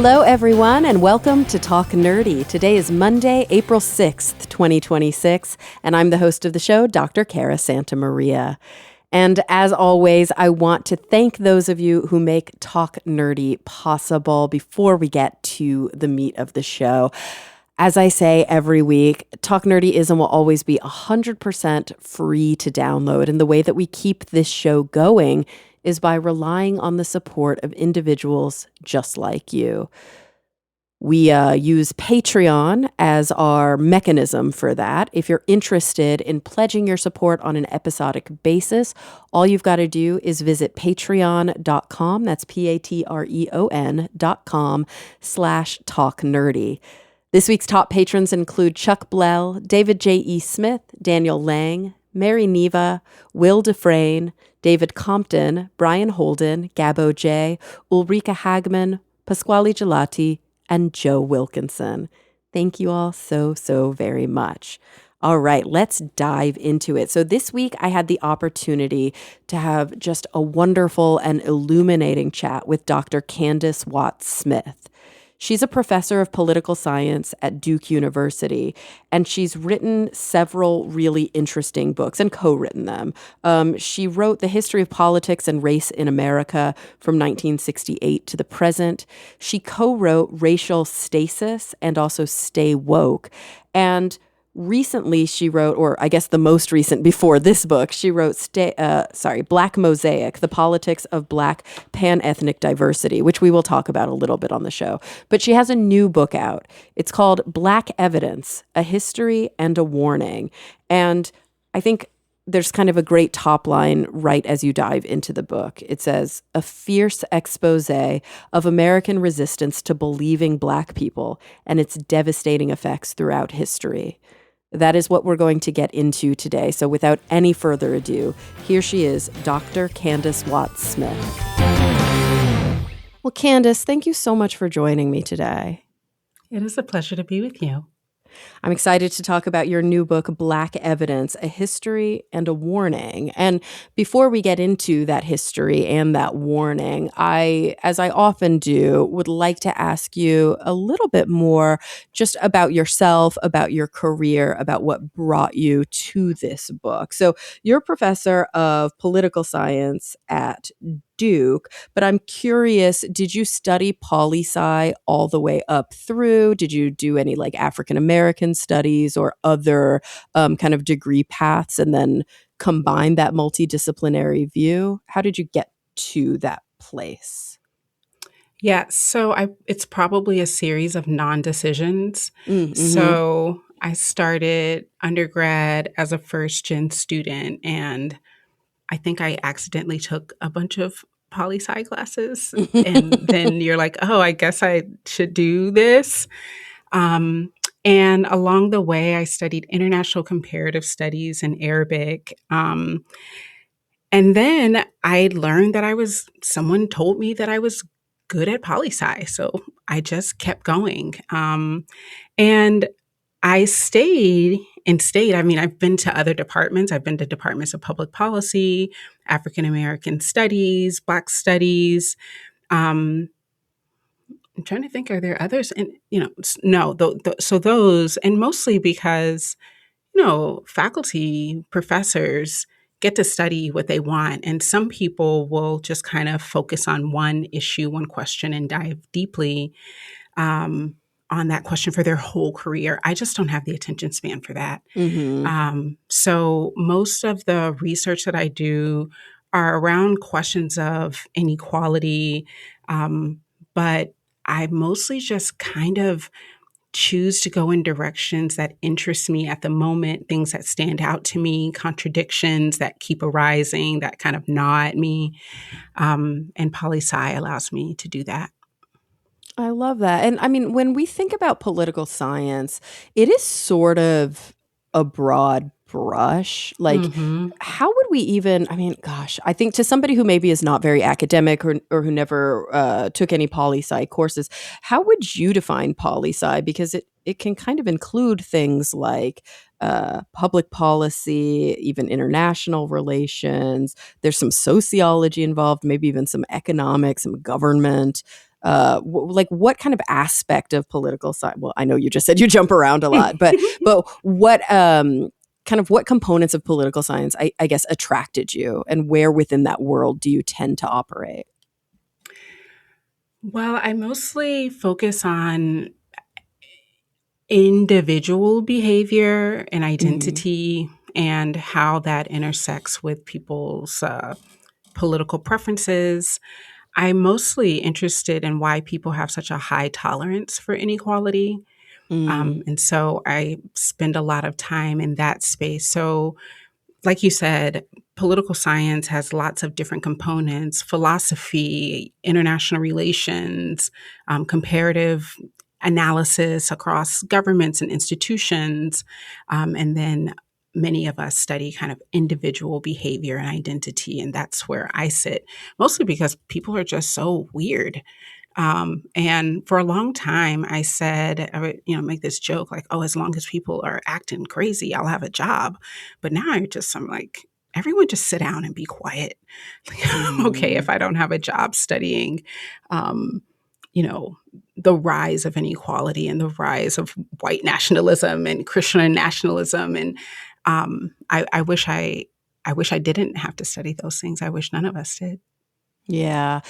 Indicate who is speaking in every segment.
Speaker 1: Hello, everyone, and welcome to Talk Nerdy. Today is Monday, April 6th, 2026, and I'm the host of the show, Dr. Cara Santamaria. And as always, I want to thank those of you who make Talk Nerdy possible before we get to the meat of the show. As I say every week, Talk Nerdyism will always be 100% free to download, and the way that we keep this show going is by relying on the support of individuals just like you. We use Patreon as our mechanism for that. If you're interested in pledging your support on an episodic basis, all you've got to do is visit patreon.com. That's patreon.com/talknerdy. This week's top patrons include Chuck Blell, David J.E. Smith, Daniel Lang, Mary Neva, Will Dufresne, David Compton, Brian Holden, Gabo J., Ulrika Hagman, Pasquale Gelati, and Joe Wilkinson. Thank you all so very much. All right, let's dive into it. So this week I had the opportunity to have just a wonderful and illuminating chat with Dr. Candis Watts-Smith. She's a professor of political science at Duke University, and she's written several really interesting books and co-written them. She wrote The History of Politics and Race in America from 1968 to the present. She co-wrote Racial Stasis and also Stay Woke. And recently she wrote, or I guess the most recent before this book, she wrote Black Mosaic, The Politics of Black Pan-Ethnic Diversity, which we will talk about a little bit on the show. But she has a new book out. It's called Black Evidence, A History and a Warning. And I think there's kind of a great top line right as you dive into the book. It says, a fierce expose of American resistance to believing Black people and its devastating effects throughout history. That is what we're going to get into today. So without any further ado, here she is, Dr. Candis Watts-Smith. Well, Candis, thank you so much for joining me today.
Speaker 2: It is a pleasure to be with you.
Speaker 1: I'm excited to talk about your new book, Black Evidence, A History and a Warning. And before we get into that history and that warning, as I often do, would like to ask you a little bit more just about yourself, about your career, about what brought you to this book. So you're a professor of political science at Duke, but I'm curious, did you study poli-sci all the way up through? Did you do any like African American studies or other kind of degree paths and then combine that multidisciplinary view? How did you get to that place?
Speaker 2: Yeah, so it's probably a series of non-decisions.
Speaker 1: Mm-hmm.
Speaker 2: So I started undergrad as a first-gen student, and I think I accidentally took a bunch of poli-sci classes. And then you're like, oh, I guess I should do this. And along the way, I studied international comparative studies and Arabic. And then I learned that someone told me that I was good at poli-sci. So I just kept going. And I stayed. I mean, I've been to other departments. I've been to departments of public policy, African American studies, Black studies. I'm trying to think, are there others? And, no, so those, and mostly because, faculty, professors get to study what they want. And some people will just kind of focus on one issue, one question, and dive deeply on that question for their whole career. I just don't have the attention span for that.
Speaker 1: Mm-hmm.
Speaker 2: So most of the research that I do are around questions of inequality, but I mostly just kind of choose to go in directions that interest me at the moment, things that stand out to me, contradictions that keep arising, that kind of gnaw at me. And poli-sci allows me to do that.
Speaker 1: I love that. And I mean, when we think about political science, it is sort of a broad brush. Like, how would we even, I mean, gosh, I think to somebody who maybe is not very academic or who never took any poli-sci courses, how would you define poli-sci? Because it can kind of include things like public policy, even international relations. There's some sociology involved, maybe even some economics, some government. like what kind of aspect of political science? Well, I know you just said you jump around a lot, but what kind of what components of political science, I guess, attracted you, and where within that world do you tend to operate?
Speaker 2: Well, I mostly focus on individual behavior and
Speaker 1: Mm-hmm.
Speaker 2: identity and how that intersects with people's political preferences. I'm mostly interested in why people have such a high tolerance for inequality.
Speaker 1: Mm.
Speaker 2: And so I spend a lot of time in that space. So, like you said, political science has lots of different components: philosophy, international relations, comparative analysis across governments and institutions. And then many of us study kind of individual behavior and identity. And that's where I sit, mostly because people are just so weird. And for a long time, I said, I would, make this joke like, oh, as long as people are acting crazy, I'll have a job. But now I'm like, everyone just sit down and be quiet. I'm okay
Speaker 1: Mm-hmm.
Speaker 2: if I don't have a job studying, um, you know, the rise of inequality and the rise of white nationalism and Christian nationalism. And I wish I didn't have to study those things. I wish none of us did.
Speaker 1: Yeah.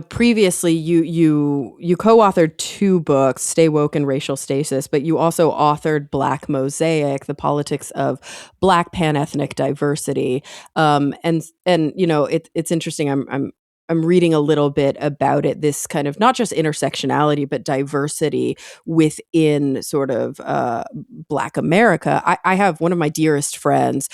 Speaker 1: Previously you co-authored two books, Stay Woke and Racial Stasis, but you also authored Black Mosaic, The Politics of Black Pan-Ethnic Diversity. And it's interesting. I'm reading a little bit about it, this kind of not just intersectionality, but diversity within sort of Black America. I have one of my dearest friends.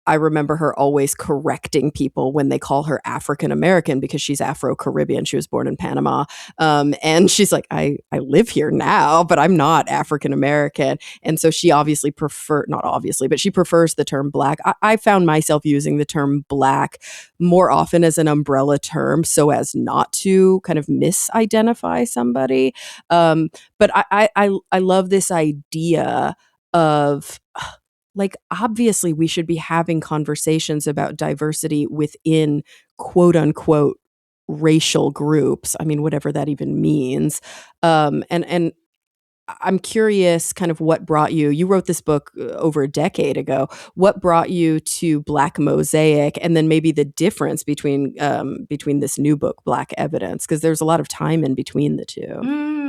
Speaker 1: I remember her always correcting people when they call her African American because she's Afro Caribbean. She was born in Panama. And she's like, I live here now, but I'm not African American. And so she obviously not obviously, but she prefers the term Black. I found myself using the term Black more often as an umbrella term so as not to kind of misidentify somebody. But I love this idea of like obviously we should be having conversations about diversity within quote unquote racial groups. I mean, whatever that even means. And I'm curious kind of what brought you wrote this book over a decade ago. What brought you to Black Mosaic, and then maybe the difference between this new book, Black Evidence, because there's a lot of time in between the two.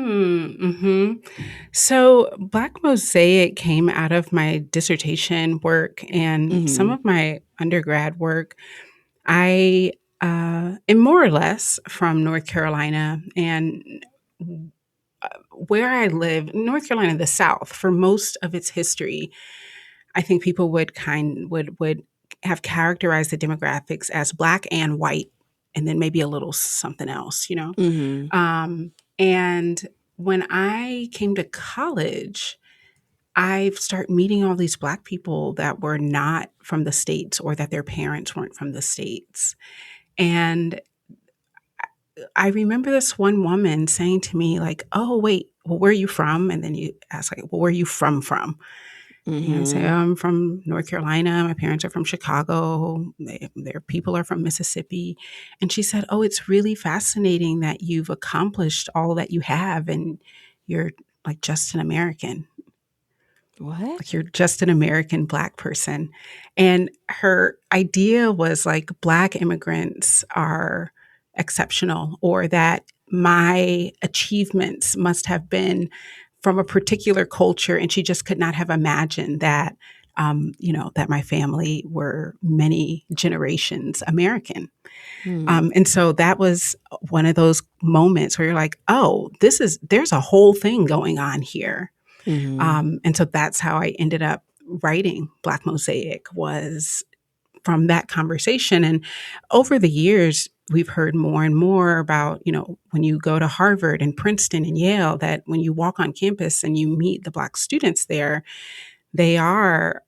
Speaker 2: Mm-hmm. So, Black Mosaic came out of my dissertation work and some
Speaker 1: Mm-hmm.
Speaker 2: of my undergrad work. I am more or less from North Carolina, and where I live, North Carolina, the South, for most of its history, I think people would have characterized the demographics as Black and white, and then maybe a little something else.
Speaker 1: Mm-hmm.
Speaker 2: And when I came to college, I start meeting all these Black people that were not from the States or that their parents weren't from the States. And I remember this one woman saying to me, like, oh, wait, well, where are you from? And then you ask, like, well, where are you from? I say,
Speaker 1: Mm-hmm.
Speaker 2: oh, I'm from North Carolina. My parents are from Chicago. Their people are from Mississippi. And she said, oh, it's really fascinating that you've accomplished all that you have and you're like just an American.
Speaker 1: What?
Speaker 2: Like you're just an American Black person. And her idea was like Black immigrants are exceptional, or that my achievements must have been from a particular culture. And she just could not have imagined that, that my family were many generations American.
Speaker 1: Hmm.
Speaker 2: And so that was one of those moments where you're like, oh, there's a whole thing going on here.
Speaker 1: Mm-hmm.
Speaker 2: And so that's how I ended up writing Black Mosaic, was from that conversation. And over the years, we've heard more and more about, when you go to Harvard and Princeton and Yale, that when you walk on campus and you meet the Black students there, they are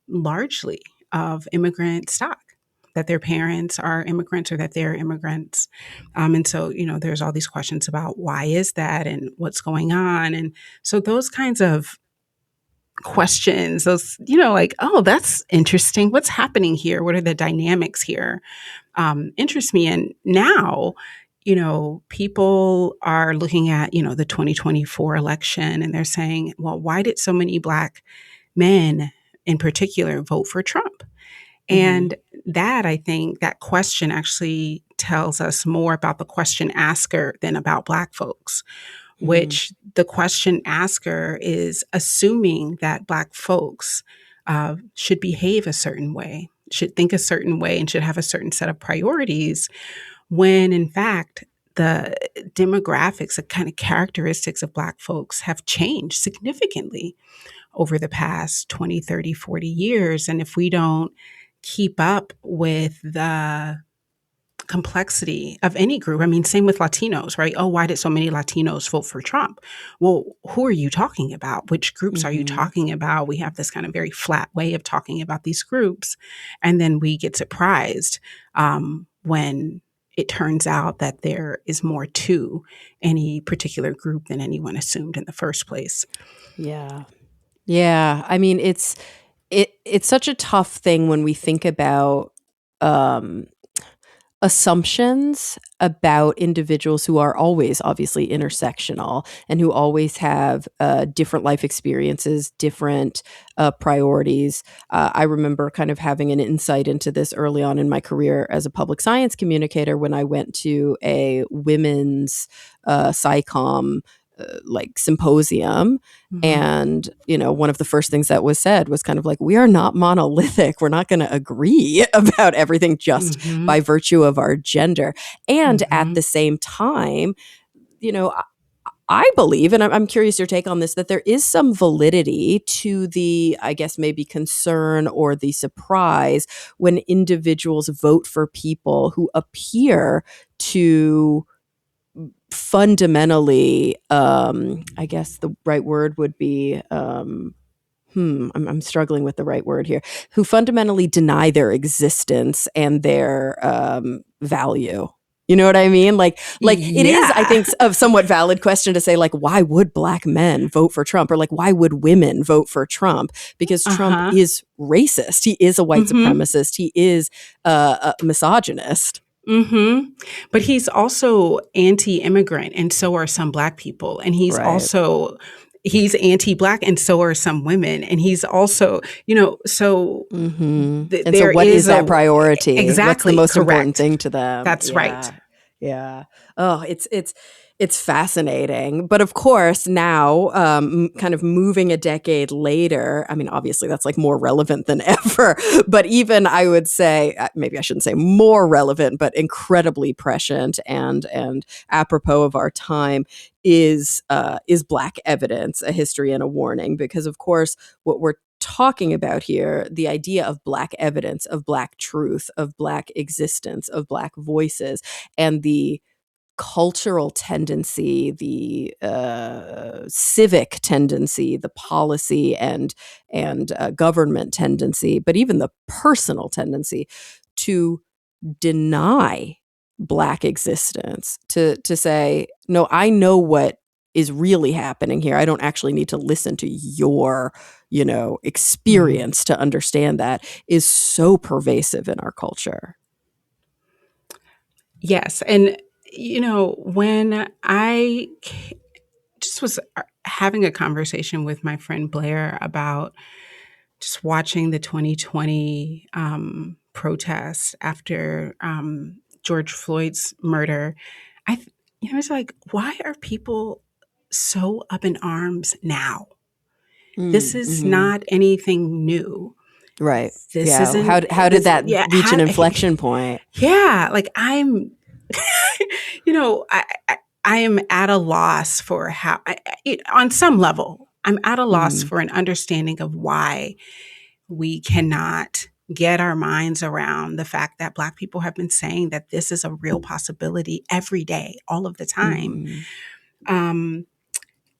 Speaker 2: largely of immigrant stock, that their parents are immigrants or that they're immigrants. And so, there's all these questions about why is that and what's going on. And so those kinds of questions, those, like, oh, that's interesting. What's happening here? What are the dynamics here? Interest me. And now, people are looking at, the 2024 election, and they're saying, well, why did so many Black men in particular vote for Trump?
Speaker 1: Mm-hmm.
Speaker 2: And that, I think, that question actually tells us more about the question asker than about Black folks,
Speaker 1: Mm-hmm.
Speaker 2: which the question asker is assuming that Black folks should behave a certain way, should think a certain way, and should have a certain set of priorities, when in fact, the demographics, the kind of characteristics of Black folks have changed significantly over the past 20, 30, 40 years. And if we don't keep up with the complexity of any group, I mean, same with Latinos, right? Oh, why did so many Latinos vote for Trump? Well, who are you talking about? Which groups are you
Speaker 1: Mm-hmm.
Speaker 2: talking about? We have this kind of very flat way of talking about these groups. And then we get surprised when it turns out that there is more to any particular group than anyone assumed in the first place.
Speaker 1: Yeah. Yeah. I mean, it's such a tough thing when we think about um, assumptions about individuals who are always obviously intersectional and who always have different life experiences, different priorities. I remember kind of having an insight into this early on in my career as a public science communicator when I went to a women's SciComm like symposium.
Speaker 2: Mm-hmm.
Speaker 1: And, one of the first things that was said was kind of like, we are not monolithic. We're not going to agree about everything just
Speaker 2: Mm-hmm.
Speaker 1: by virtue of our gender. And at
Speaker 2: Mm-hmm.
Speaker 1: the same time, you know, I believe, and I'm curious your take on this, that there is some validity to the, I guess, maybe concern or the surprise when individuals vote for people who appear to fundamentally, I guess the right word would be, I'm struggling with the right word here, who fundamentally deny their existence and their value. You know what I mean? Like it is, I
Speaker 2: Yeah.
Speaker 1: think, a somewhat valid question to say, like, why would Black men vote for Trump? Or like, why would women vote for Trump? Because Trump
Speaker 2: Uh-huh.
Speaker 1: is racist. He is a white
Speaker 2: Mm-hmm.
Speaker 1: supremacist. He is a misogynist.
Speaker 2: Mm-hmm. But he's also anti-immigrant, and so are some Black people. And
Speaker 1: Right.
Speaker 2: he's anti-Black, and so are some women. And he's also, so
Speaker 1: And so
Speaker 2: there
Speaker 1: what is
Speaker 2: is
Speaker 1: that priority? What's the
Speaker 2: exactly
Speaker 1: most important
Speaker 2: correct.
Speaker 1: thing to them?
Speaker 2: That's right.
Speaker 1: Yeah. Yeah. Oh, it's fascinating. But of course, now, kind of moving a decade later, I mean, obviously that's like more relevant than ever. But even I would say, maybe I shouldn't say more relevant, but incredibly prescient and apropos of our time is Black evidence, a history and a warning. Because of course, what we're talking about here, the idea of Black evidence, of Black truth, of Black existence, of Black voices, and the cultural tendency, the civic tendency, the policy and government tendency, but even the personal tendency to deny Black existence, to say, no, I know what is really happening here. I don't actually need to listen to your,
Speaker 2: Mhm.
Speaker 1: experience to understand that, is so pervasive in our culture.
Speaker 2: Yes. And, when just was having a conversation with my friend Blair about just watching the 2020 protests after George Floyd's murder, it's like, why are people so up in arms now? This is
Speaker 1: Mm-hmm.
Speaker 2: not anything new.
Speaker 1: Right.
Speaker 2: This
Speaker 1: Yeah.
Speaker 2: isn't
Speaker 1: How did
Speaker 2: this.
Speaker 1: that
Speaker 2: Yeah,
Speaker 1: reach an inflection point?
Speaker 2: yeah. Like I'm, you know, I, I I am at a loss for how, on some level, I'm at a loss
Speaker 1: Mm-hmm.
Speaker 2: for an understanding of why we cannot get our minds around the fact that Black people have been saying that this is a real possibility every day, all of the time.
Speaker 1: Mm-hmm.
Speaker 2: Um,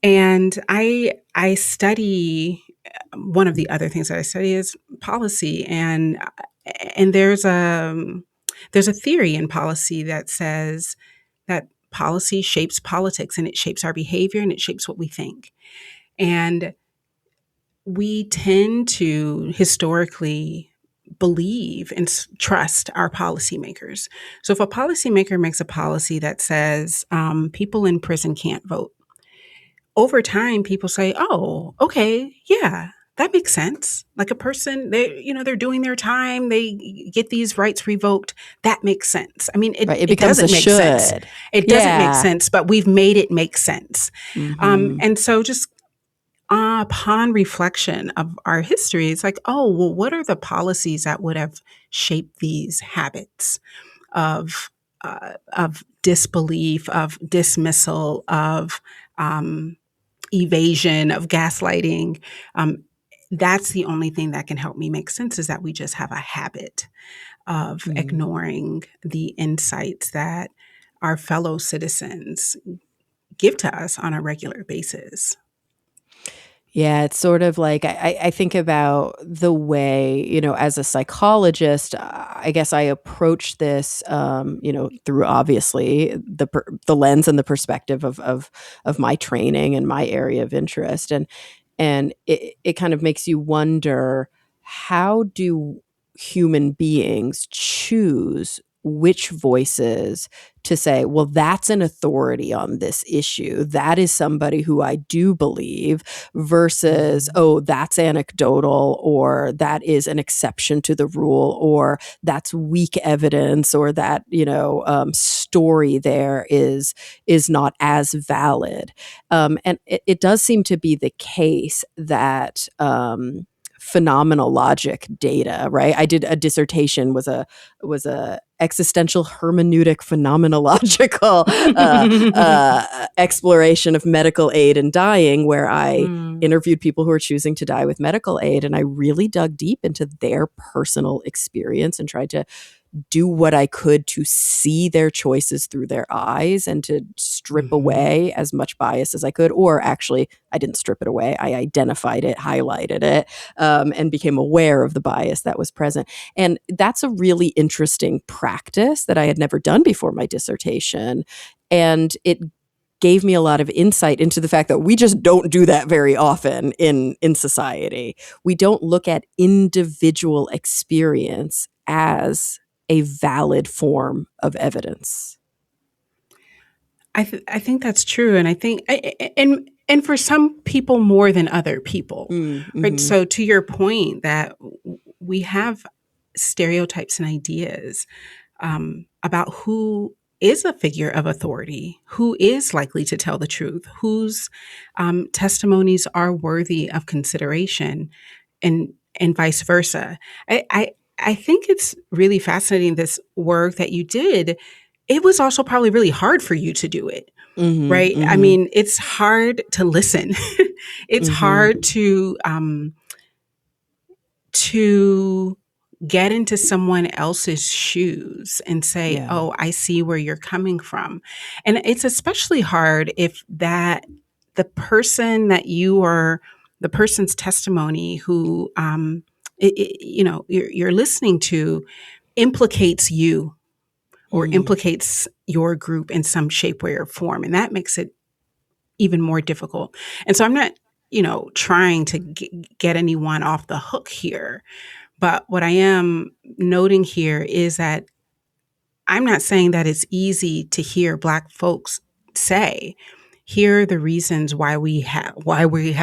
Speaker 2: and I study, one of the other things that I study is policy, and there's a theory in policy that says that policy shapes politics, and it shapes our behavior, and it shapes what we think. And we tend to historically believe and trust our policymakers. So if a policymaker makes a policy that says people in prison can't vote, over time people say, "Oh, okay, yeah, that makes sense." Like a person, they're doing their time, they get these rights revoked. That makes sense. I mean,
Speaker 1: Right. It
Speaker 2: it
Speaker 1: becomes a
Speaker 2: doesn't make sense.
Speaker 1: should.
Speaker 2: It doesn't make
Speaker 1: Yeah.
Speaker 2: sense, but we've made it make sense.
Speaker 1: Mm-hmm.
Speaker 2: And so just upon reflection of our history, it's like, oh, well, what are the policies that would have shaped these habits of disbelief, of dismissal, of evasion, of gaslighting? That's the only thing that can help me make sense, is that we just have a habit of ignoring the insights that our fellow citizens give to us on a regular basis.
Speaker 1: Yeah, it's sort of like I think about the way, as a psychologist, I guess I approach this, through obviously the lens and the perspective of my training and my area of interest, and it kind of makes you wonder, how do human beings choose which voices to say, well, that's an authority on this issue, that is somebody who I do believe, versus, oh, that's anecdotal, or that is an exception to the rule, or that's weak evidence, or that story there is not as valid. And it does seem to be the case that phenomenal logic data, right? I did a dissertation, was a existential hermeneutic phenomenological exploration of medical aid and dying, where I interviewed people who are choosing to die with medical aid, and I really dug deep into their personal experience and tried to do what I could to see their choices through their eyes and to strip away as much bias as I could. Or actually, I didn't strip it away. I identified it, highlighted it, and became aware of the bias that was present. And that's a really interesting practice that I had never done before my dissertation. And it gave me a lot of insight into the fact that we just don't do that very often in society. We don't look at individual experience as a valid form of evidence.
Speaker 2: I think that's true, and I think and for some people more than other people, right? So to your point, that we have stereotypes and ideas about who is a figure of authority, who is likely to tell the truth, whose testimonies are worthy of consideration, and vice versa. I think it's really fascinating, this work that you did. It was also probably really hard for you to do it, right? I mean, it's hard to listen. It's hard to get into someone else's shoes and say,
Speaker 1: Yeah.
Speaker 2: "Oh, I see where you're coming from." And it's especially hard if the person that you are, the person's testimony who you're listening to, implicates you or implicates your group in some shape, way, or form, and that makes it even more difficult. And so I'm not, trying to get anyone off the hook here, but what I am noting here is that I'm not saying that it's easy to hear Black folks say, here are the reasons why we have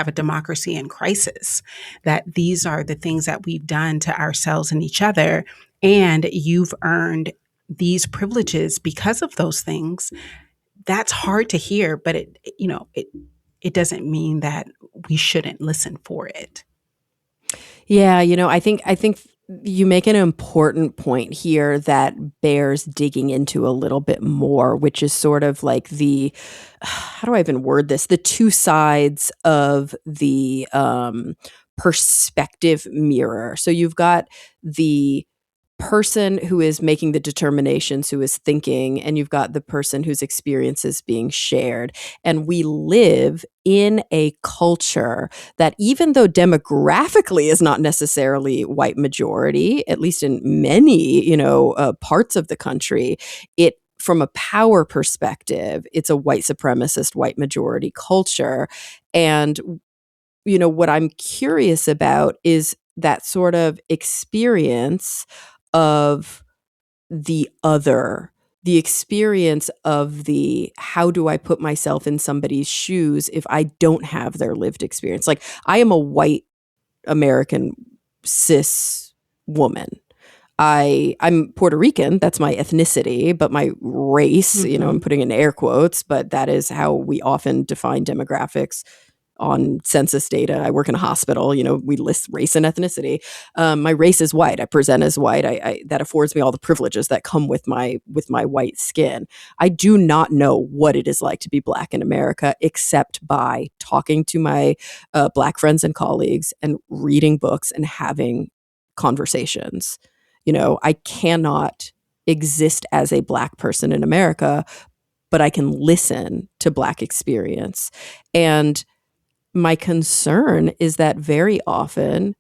Speaker 2: a democracy in crisis, that these are the things that we've done to ourselves and each other, and you've earned these privileges because of those things. That's hard to hear, but it doesn't mean that we shouldn't listen for it.
Speaker 1: Yeah, I think you make an important point here that bears digging into a little bit more, which is sort of like how do I even word this? The two sides of the perspective mirror. So you've got the person who is making the determinations, who is thinking, and you've got the person whose experience is being shared. And we live in a culture that, even though demographically is not necessarily white majority, at least in many, parts of the country, from a power perspective, it's a white supremacist, white majority culture. And what I'm curious about is that sort of experience of the other, the experience of the how do I put myself in somebody's shoes if I don't have their lived experience. Like, I am a white American cis woman. I'm Puerto Rican, that's my ethnicity, but my race, I'm
Speaker 2: Mm-hmm.
Speaker 1: putting in air quotes, but that is how we often define demographics on census data. I work in a hospital, we list race and ethnicity. My race is white. I present as white. That affords me all the privileges that come with my white skin. I do not know what it is like to be Black in America, except by talking to my Black friends and colleagues and reading books and having conversations. I cannot exist as a Black person in America, but I can listen to Black experience. And my concern is that very often,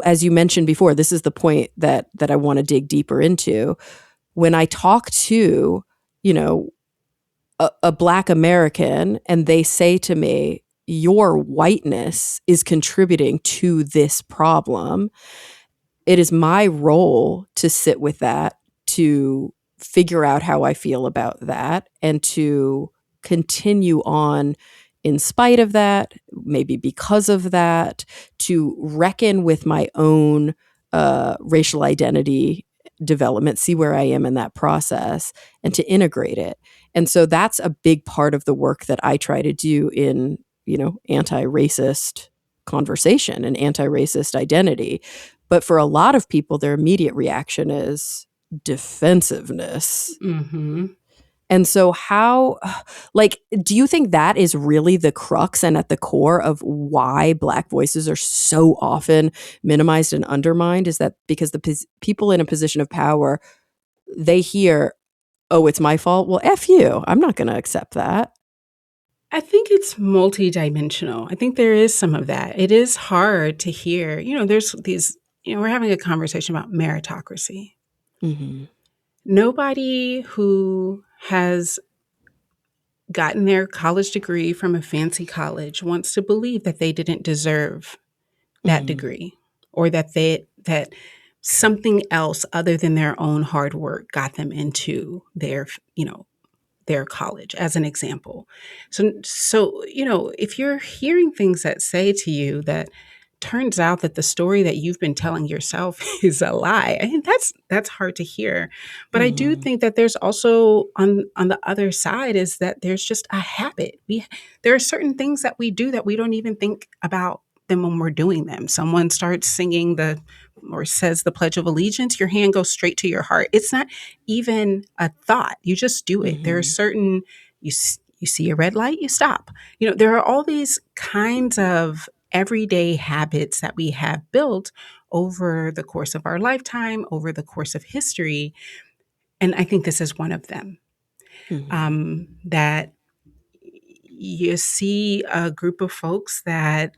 Speaker 1: as you mentioned before, this is the point that I want to dig deeper into. When I talk to, you know, a Black American and they say to me, your whiteness is contributing to this problem, it is my role to sit with that, to figure out how I feel about that, and to continue on in spite of that, maybe because of that, to reckon with my own racial identity development, see where I am in that process, and to integrate it. And so that's a big part of the work that I try to do in, anti-racist conversation and anti-racist identity. But for a lot of people, their immediate reaction is defensiveness.
Speaker 2: Mm-hmm.
Speaker 1: And so do you think that is really the crux and at the core of why Black voices are so often minimized and undermined? Is that because the people in a position of power, they hear, oh, it's my fault? Well, F you. I'm not going to accept that.
Speaker 2: I think it's multidimensional. I think there is some of that. It is hard to hear. There's these, we're having a conversation about meritocracy.
Speaker 1: Mm-hmm.
Speaker 2: Nobody who has gotten their college degree from a fancy college wants to believe that they didn't deserve that
Speaker 1: Mm-hmm.
Speaker 2: degree, or that something else other than their own hard work got them into their college, as an example. So if you're hearing things that say to you that turns out that the story that you've been telling yourself is a lie, I think that's hard to hear. But I do
Speaker 1: Mm-hmm.
Speaker 2: think that there's also on the other side is that there's just a habit. There are certain things that we do that we don't even think about them when we're doing them. Someone starts singing or says the Pledge of Allegiance, your hand goes straight to your heart. It's not even a thought. You just do it. There are
Speaker 1: Mm-hmm.
Speaker 2: certain, you see a red light, you stop. There are all these kinds of everyday habits that we have built over the course of our lifetime, over the course of history. And I think this is one of them.
Speaker 1: Mm-hmm.
Speaker 2: That you see a group of folks that,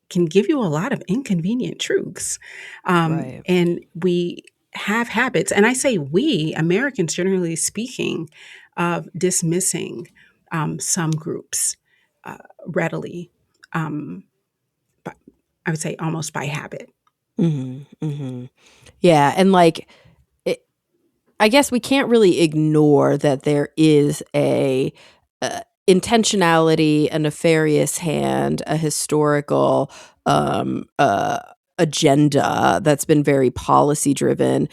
Speaker 2: can give you a lot of inconvenient truths.
Speaker 1: Right.
Speaker 2: And we have habits, and I say we, Americans generally speaking, of dismissing some groups readily. Um, but I would say almost by habit.
Speaker 1: Mm-hmm. Mm-hmm. Yeah. And I guess we can't really ignore that there is a intentionality, a nefarious hand, a historical agenda that's been very policy driven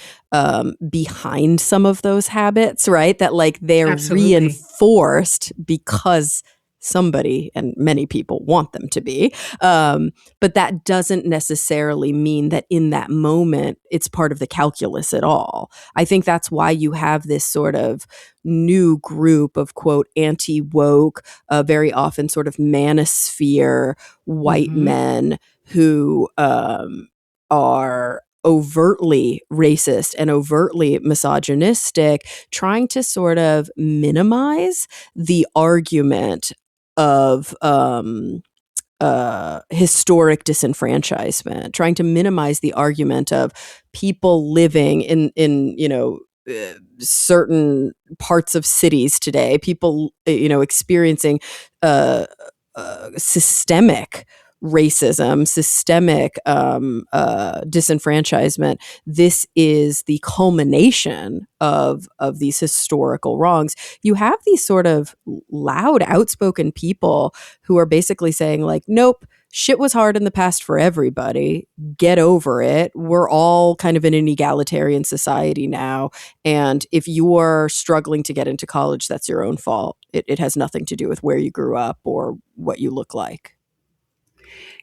Speaker 1: behind some of those habits, right? That they're
Speaker 2: Absolutely.
Speaker 1: reinforced because somebody and many people want them to be. But that doesn't necessarily mean that in that moment it's part of the calculus at all. I think that's why you have this sort of new group of, quote, anti-woke, very often sort of manosphere white
Speaker 2: Hmm.
Speaker 1: men who are overtly racist and overtly misogynistic, trying to sort of minimize the argument of historic disenfranchisement, trying to minimize the argument of people living in certain parts of cities today, people experiencing systemic racism, systemic disenfranchisement. This is the culmination of these historical wrongs. You have these sort of loud, outspoken people who are basically saying, like, nope, shit was hard in the past for everybody. Get over it. We're all kind of in an egalitarian society now. And if you are struggling to get into college, that's your own fault. It has nothing to do with where you grew up or what you look like.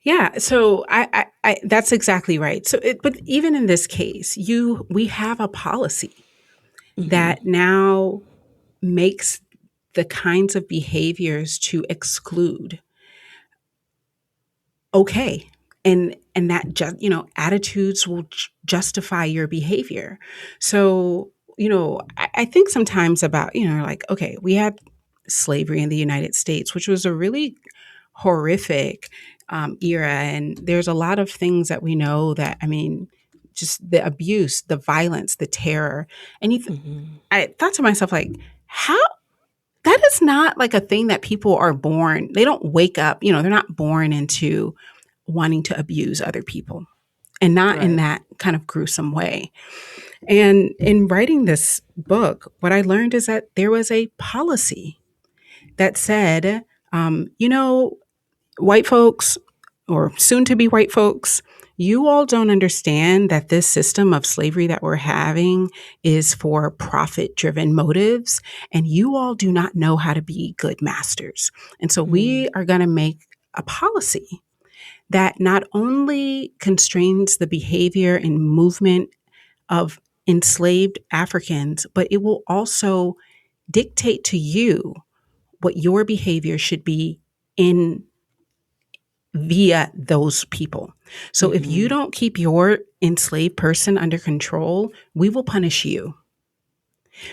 Speaker 2: Yeah, so I that's exactly right. So, but even in this case, we have a policy
Speaker 1: Mm-hmm.
Speaker 2: that now makes the kinds of behaviors to exclude okay, and that just attitudes will justify your behavior. So I think sometimes about like, okay, we had slavery in the United States, which was a really horrific era. And there's a lot of things that we know that, I mean, just the abuse, the violence, the terror. And
Speaker 1: Mm-hmm.
Speaker 2: I thought to myself, like, how that is not like a thing that people are born, they don't wake up, they're not born into wanting to abuse other people, and not in
Speaker 1: Right.
Speaker 2: that kind of gruesome way. And in writing this book, what I learned is that there was a policy that said, white folks, or soon to be white folks, you all don't understand that this system of slavery that we're having is for profit driven motives, and you all do not know how to be good masters. And so
Speaker 1: Mm-hmm.
Speaker 2: we are going to make a policy that not only constrains the behavior and movement of enslaved Africans, but it will also dictate to you what your behavior should be in via those people. So if you
Speaker 1: Mm-hmm.
Speaker 2: don't keep your enslaved person under control, we will punish you.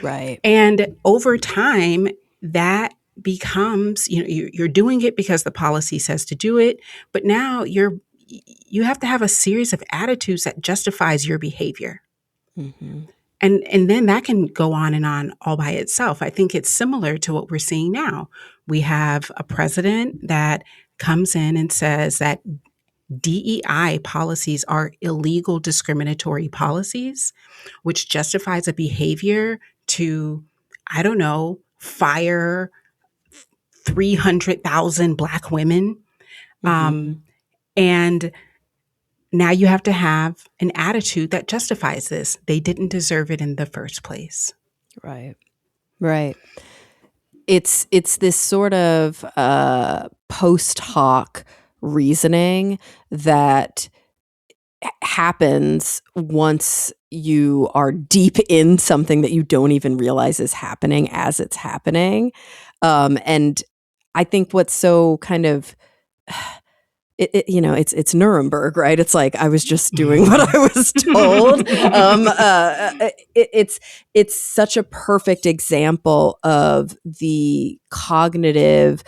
Speaker 1: Right.
Speaker 2: And over time, that becomes, you're doing it because the policy says to do it, but now you have to have a series of attitudes that justifies your behavior.
Speaker 1: Mm-hmm.
Speaker 2: And then that can go on and on all by itself. I think it's similar to what we're seeing now. We have a president that comes in and says that DEI policies are illegal discriminatory policies, which justifies a behavior to, I don't know, fire 300,000 Black women.
Speaker 1: Mm-hmm.
Speaker 2: And now you have to have an attitude that justifies this. They didn't deserve it in the first place.
Speaker 1: Right. Right. It's this sort of post hoc reasoning that happens once you are deep in something that you don't even realize is happening as it's happening. And I think what's so kind of it's Nuremberg, right? It's like I was just doing what I was told. It's such a perfect example of the cognitive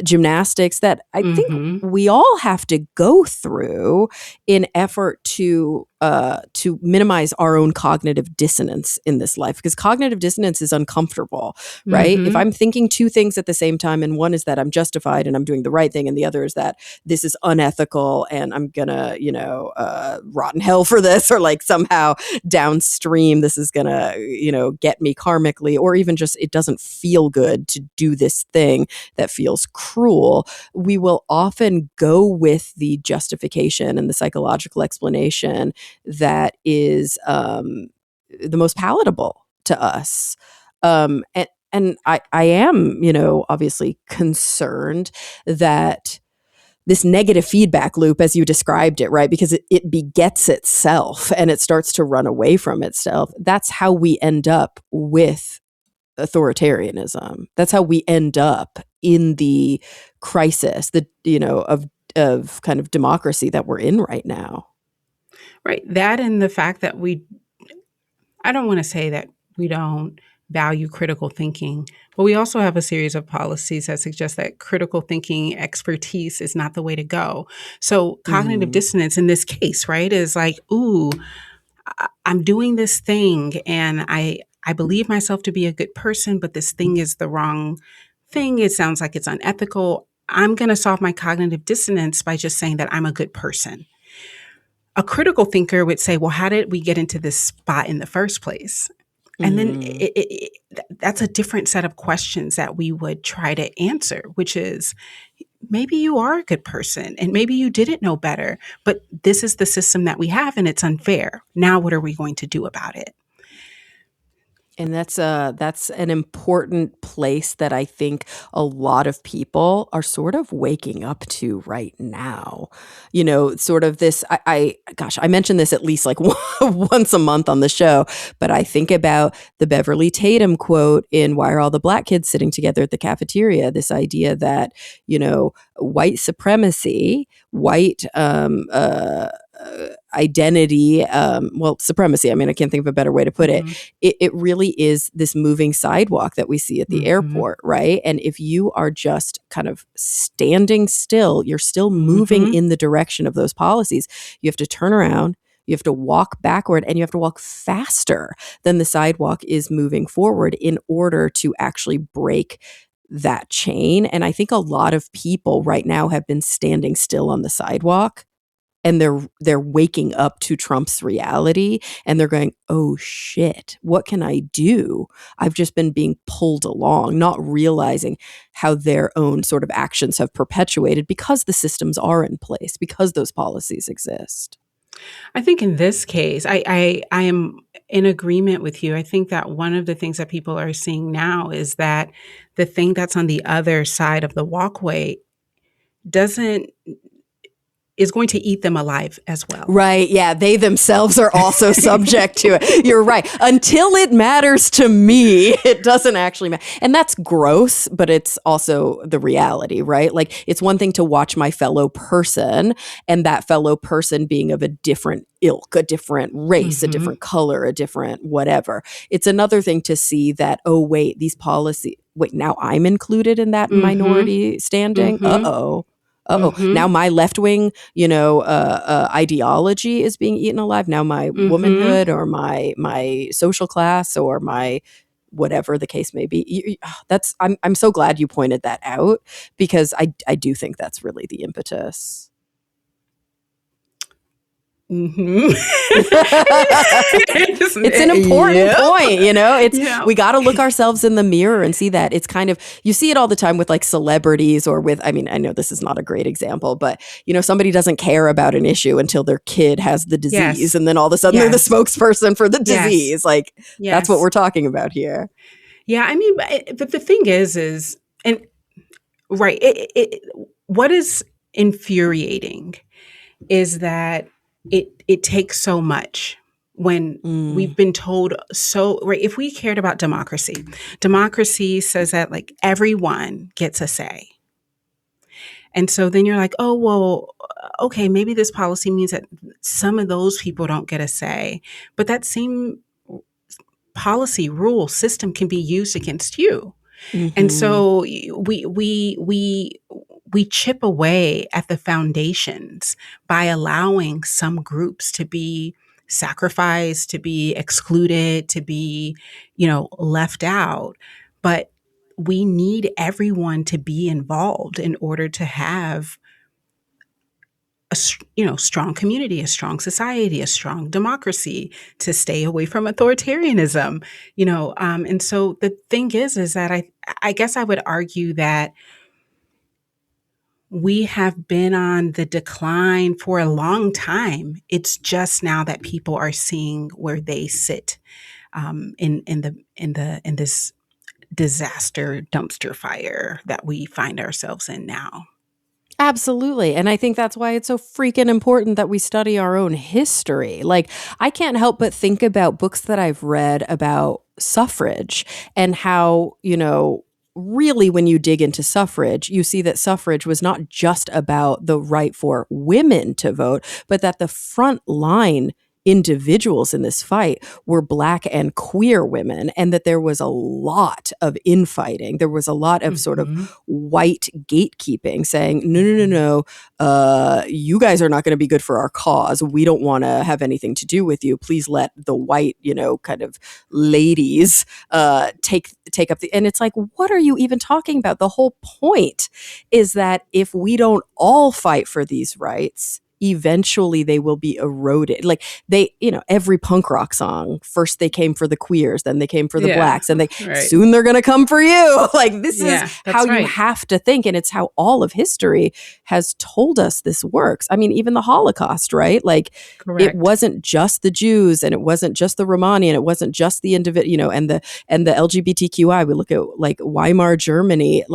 Speaker 1: gymnastics that I think
Speaker 2: Mm-hmm.
Speaker 1: we all have to go through in effort to minimize our own cognitive dissonance in this life, because cognitive dissonance is uncomfortable, right? If
Speaker 2: Mm-hmm.
Speaker 1: I'm thinking two things at the same time, and one is that I'm justified and I'm doing the right thing, and the other is that this is unethical and I'm gonna, rot in hell for this, or like somehow downstream this is gonna, get me karmically, or even just it doesn't feel good to do this thing that feels cruel. We will often go with the justification and the psychological explanation that is the most palatable to us. And I am, obviously concerned that this negative feedback loop, as you described it, right? Because it begets itself and it starts to run away from itself. That's how we end up with authoritarianism. That's how we end up in the crisis, of kind of democracy that we're in right now.
Speaker 2: Right. That, and the fact that I don't want to say that we don't value critical thinking, but we also have a series of policies that suggest that critical thinking expertise is not the way to go. So cognitive
Speaker 1: Mm-hmm.
Speaker 2: dissonance in this case, right, is like, ooh, I'm doing this thing and I believe myself to be a good person, but this thing is the wrong thing. It sounds like it's unethical. I'm going to solve my cognitive dissonance by just saying that I'm a good person. A critical thinker would say, well, how did we get into this spot in the first place? And then that's a different set of questions that we would try to answer, which is, maybe you are a good person and maybe you didn't know better, but this is the system that we have and it's unfair. Now, what are we going to do about it?
Speaker 1: And that's an important place that I think a lot of people are sort of waking up to right now. You know, sort of this, I mention this at least like once a month on the show, but I think about the Beverly Tatum quote in Why Are All the Black Kids Sitting Together at the Cafeteria? This idea that, you know, white supremacy, white identity, supremacy. I mean, I can't think of a better way to put it. It really is this moving sidewalk that we see at the airport, right? And if you are just kind of standing still, you're still moving in the direction of those policies. You have to turn around, you have to walk backward, and you have to walk faster than the sidewalk is moving forward in order to actually break that chain. And I think a lot of people right now have been standing still on the sidewalk, and they're waking up to Trump's reality, and they're going, oh shit, what can I do? I've just been being pulled along, not realizing how their own sort of actions have perpetuated because the systems are in place, because those policies exist.
Speaker 2: I think in this case, I am in agreement with you. I think that one of the things that people are seeing now is that the thing that's on the other side of the walkway is going to eat them alive as well.
Speaker 1: Right. Yeah. They themselves are also subject to it. You're right. Until it matters to me, it doesn't actually matter. And that's gross, but it's also the reality, right? Like, it's one thing to watch my fellow person, and that fellow person being of a different ilk, a different race, a different color, a different whatever. It's another thing to see that, oh, wait, these policies, wait, now I'm included in that minority standing? Now my left-wing, ideology is being eaten alive. Now my womanhood or my social class or my whatever the case may be. I'm so glad you pointed that out, because I do think that's really the impetus. It's an important point, we got to look ourselves in the mirror and see that. It's kind of, you see it all the time with like celebrities or with, I mean, I know this is not a great example, but somebody doesn't care about an issue until their kid has the disease, and then all of a sudden they're the spokesperson for the disease. Like, that's what we're talking about here.
Speaker 2: Yeah, I mean, but the thing is, and right, what is infuriating is that it takes so much when we've been told so, right? If we cared about democracy says that like everyone gets a say. And so then you're like, oh, well, okay, maybe this policy means that some of those people don't get a say, but that same policy, rule, system can be used against you. And so we chip away at the foundations by allowing some groups to be sacrificed, to be excluded, to be, left out. But we need everyone to be involved in order to have a strong community, a strong society, a strong democracy, to stay away from authoritarianism, and so the thing is that I guess I would argue that we have been on the decline for a long time. It's just now that people are seeing where they sit in this disaster dumpster fire that we find ourselves in now.
Speaker 1: Absolutely. And I think that's why it's so freaking important that we study our own history. Like, I can't help but think about books that I've read about suffrage and how, really, when you dig into suffrage, you see that suffrage was not just about the right for women to vote, but that the front line individuals in this fight were Black and queer women, and that there was a lot of infighting. There was a lot of sort of white gatekeeping saying, no, you guys are not going to be good for our cause. We don't want to have anything to do with you. Please let the white, kind of ladies take up the, and it's like, what are you even talking about? The whole point is that if we don't all fight for these rights, eventually they will be eroded. Like every punk rock song, first they came for the queers, then they came for the Blacks, and soon they're going to come for you. Like this is how you have to think. And it's how all of history has told us this works. I mean, even the Holocaust, right? Like it wasn't just the Jews, and it wasn't just the Romani, and it wasn't just the individual, and the LGBTQI. We look at like Weimar Germany,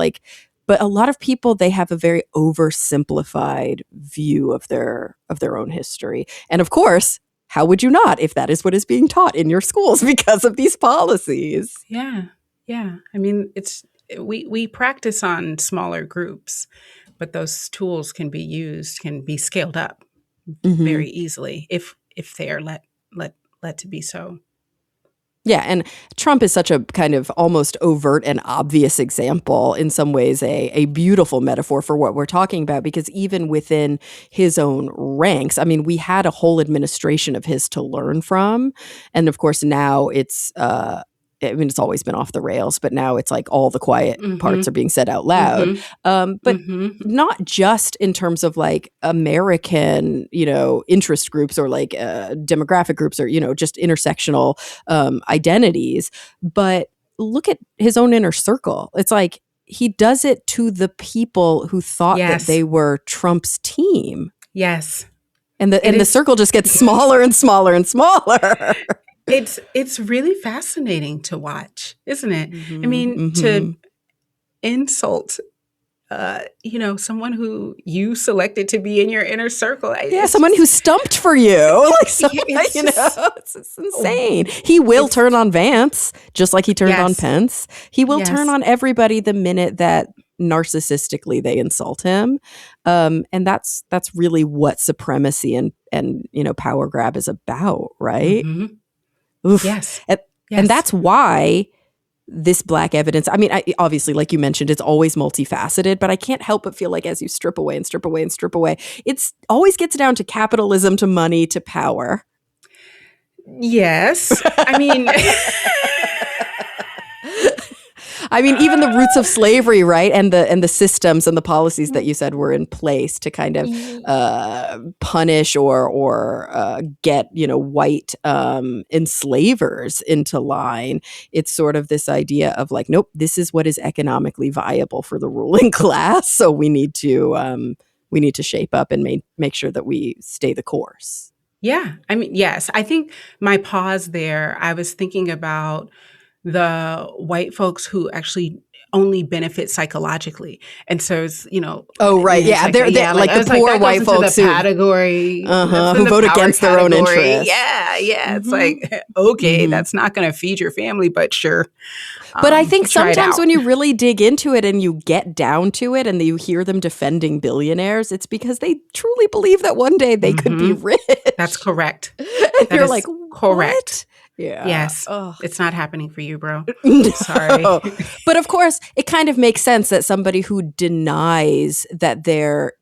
Speaker 1: but a lot of people, they have a very oversimplified view of their own history. And of course, how would you not if that is what is being taught in your schools because of these policies?
Speaker 2: Yeah. Yeah. I mean, we practice on smaller groups, but those tools can be scaled up very easily if they are let to be so.
Speaker 1: Yeah, and Trump is such a kind of almost overt and obvious example, in some ways a beautiful metaphor for what we're talking about, because even within his own ranks, I mean, we had a whole administration of his to learn from. And of course, now it's always been off the rails, but now it's like all the quiet parts are being said out loud. But not just in terms of like American, interest groups or like demographic groups or, just intersectional identities. But look at his own inner circle. It's like he does it to the people who thought that they were Trump's team.
Speaker 2: Yes.
Speaker 1: And the circle just gets smaller and smaller and smaller.
Speaker 2: It's really fascinating to watch, isn't it? I mean, to insult, someone who you selected to be in your inner circle.
Speaker 1: Someone who stumped for you. Like, it's insane. He will turn on Vance, just like he turned on Pence. He will turn on everybody the minute that narcissistically they insult him. And that's really what supremacy and power grab is about, right? Oof.
Speaker 2: Yes.
Speaker 1: And that's why this Black evidence, I mean, obviously, like you mentioned, it's always multifaceted, but I can't help but feel like as you strip away and strip away and strip away, it's always gets down to capitalism, to money, to power.
Speaker 2: Yes.
Speaker 1: I mean, even the roots of slavery, right? And the systems and the policies that you said were in place to kind of punish or get, white enslavers into line. It's sort of this idea of like, nope, this is what is economically viable for the ruling class. So we need to shape up and make sure that we stay the course.
Speaker 2: Yeah. I mean, yes. I think my pause there, I was thinking about the white folks who actually only benefit psychologically. And so it's,
Speaker 1: oh, right. Yeah. They're like the poor white folks
Speaker 2: who category
Speaker 1: who vote against their own interests.
Speaker 2: Yeah. Yeah. It's like, okay, that's not going to feed your family, but sure.
Speaker 1: But I think sometimes when you really dig into it and you get down to it and you hear them defending billionaires, it's because they truly believe that one day they could be rich.
Speaker 2: That's correct.
Speaker 1: And you're like,
Speaker 2: correct.
Speaker 1: What? Yeah.
Speaker 2: Yes.
Speaker 1: Ugh.
Speaker 2: It's not happening for you, bro.
Speaker 1: No.
Speaker 2: Sorry.
Speaker 1: But of course, it kind of makes sense that somebody who denies that there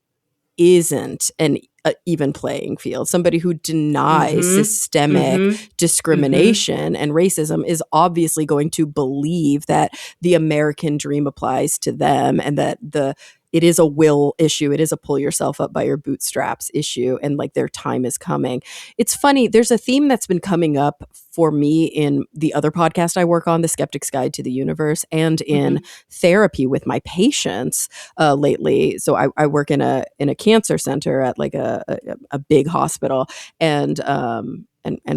Speaker 1: isn't an even playing field, somebody who denies systemic discrimination and racism is obviously going to believe that the American dream applies to them and that it is a will issue. It is a pull yourself up by your bootstraps issue. And like their time is coming. It's funny. There's a theme that's been coming up for me in the other podcast I work on, The Skeptic's Guide to the Universe, and in therapy with my patients lately. So I work in a cancer center at like a big hospital and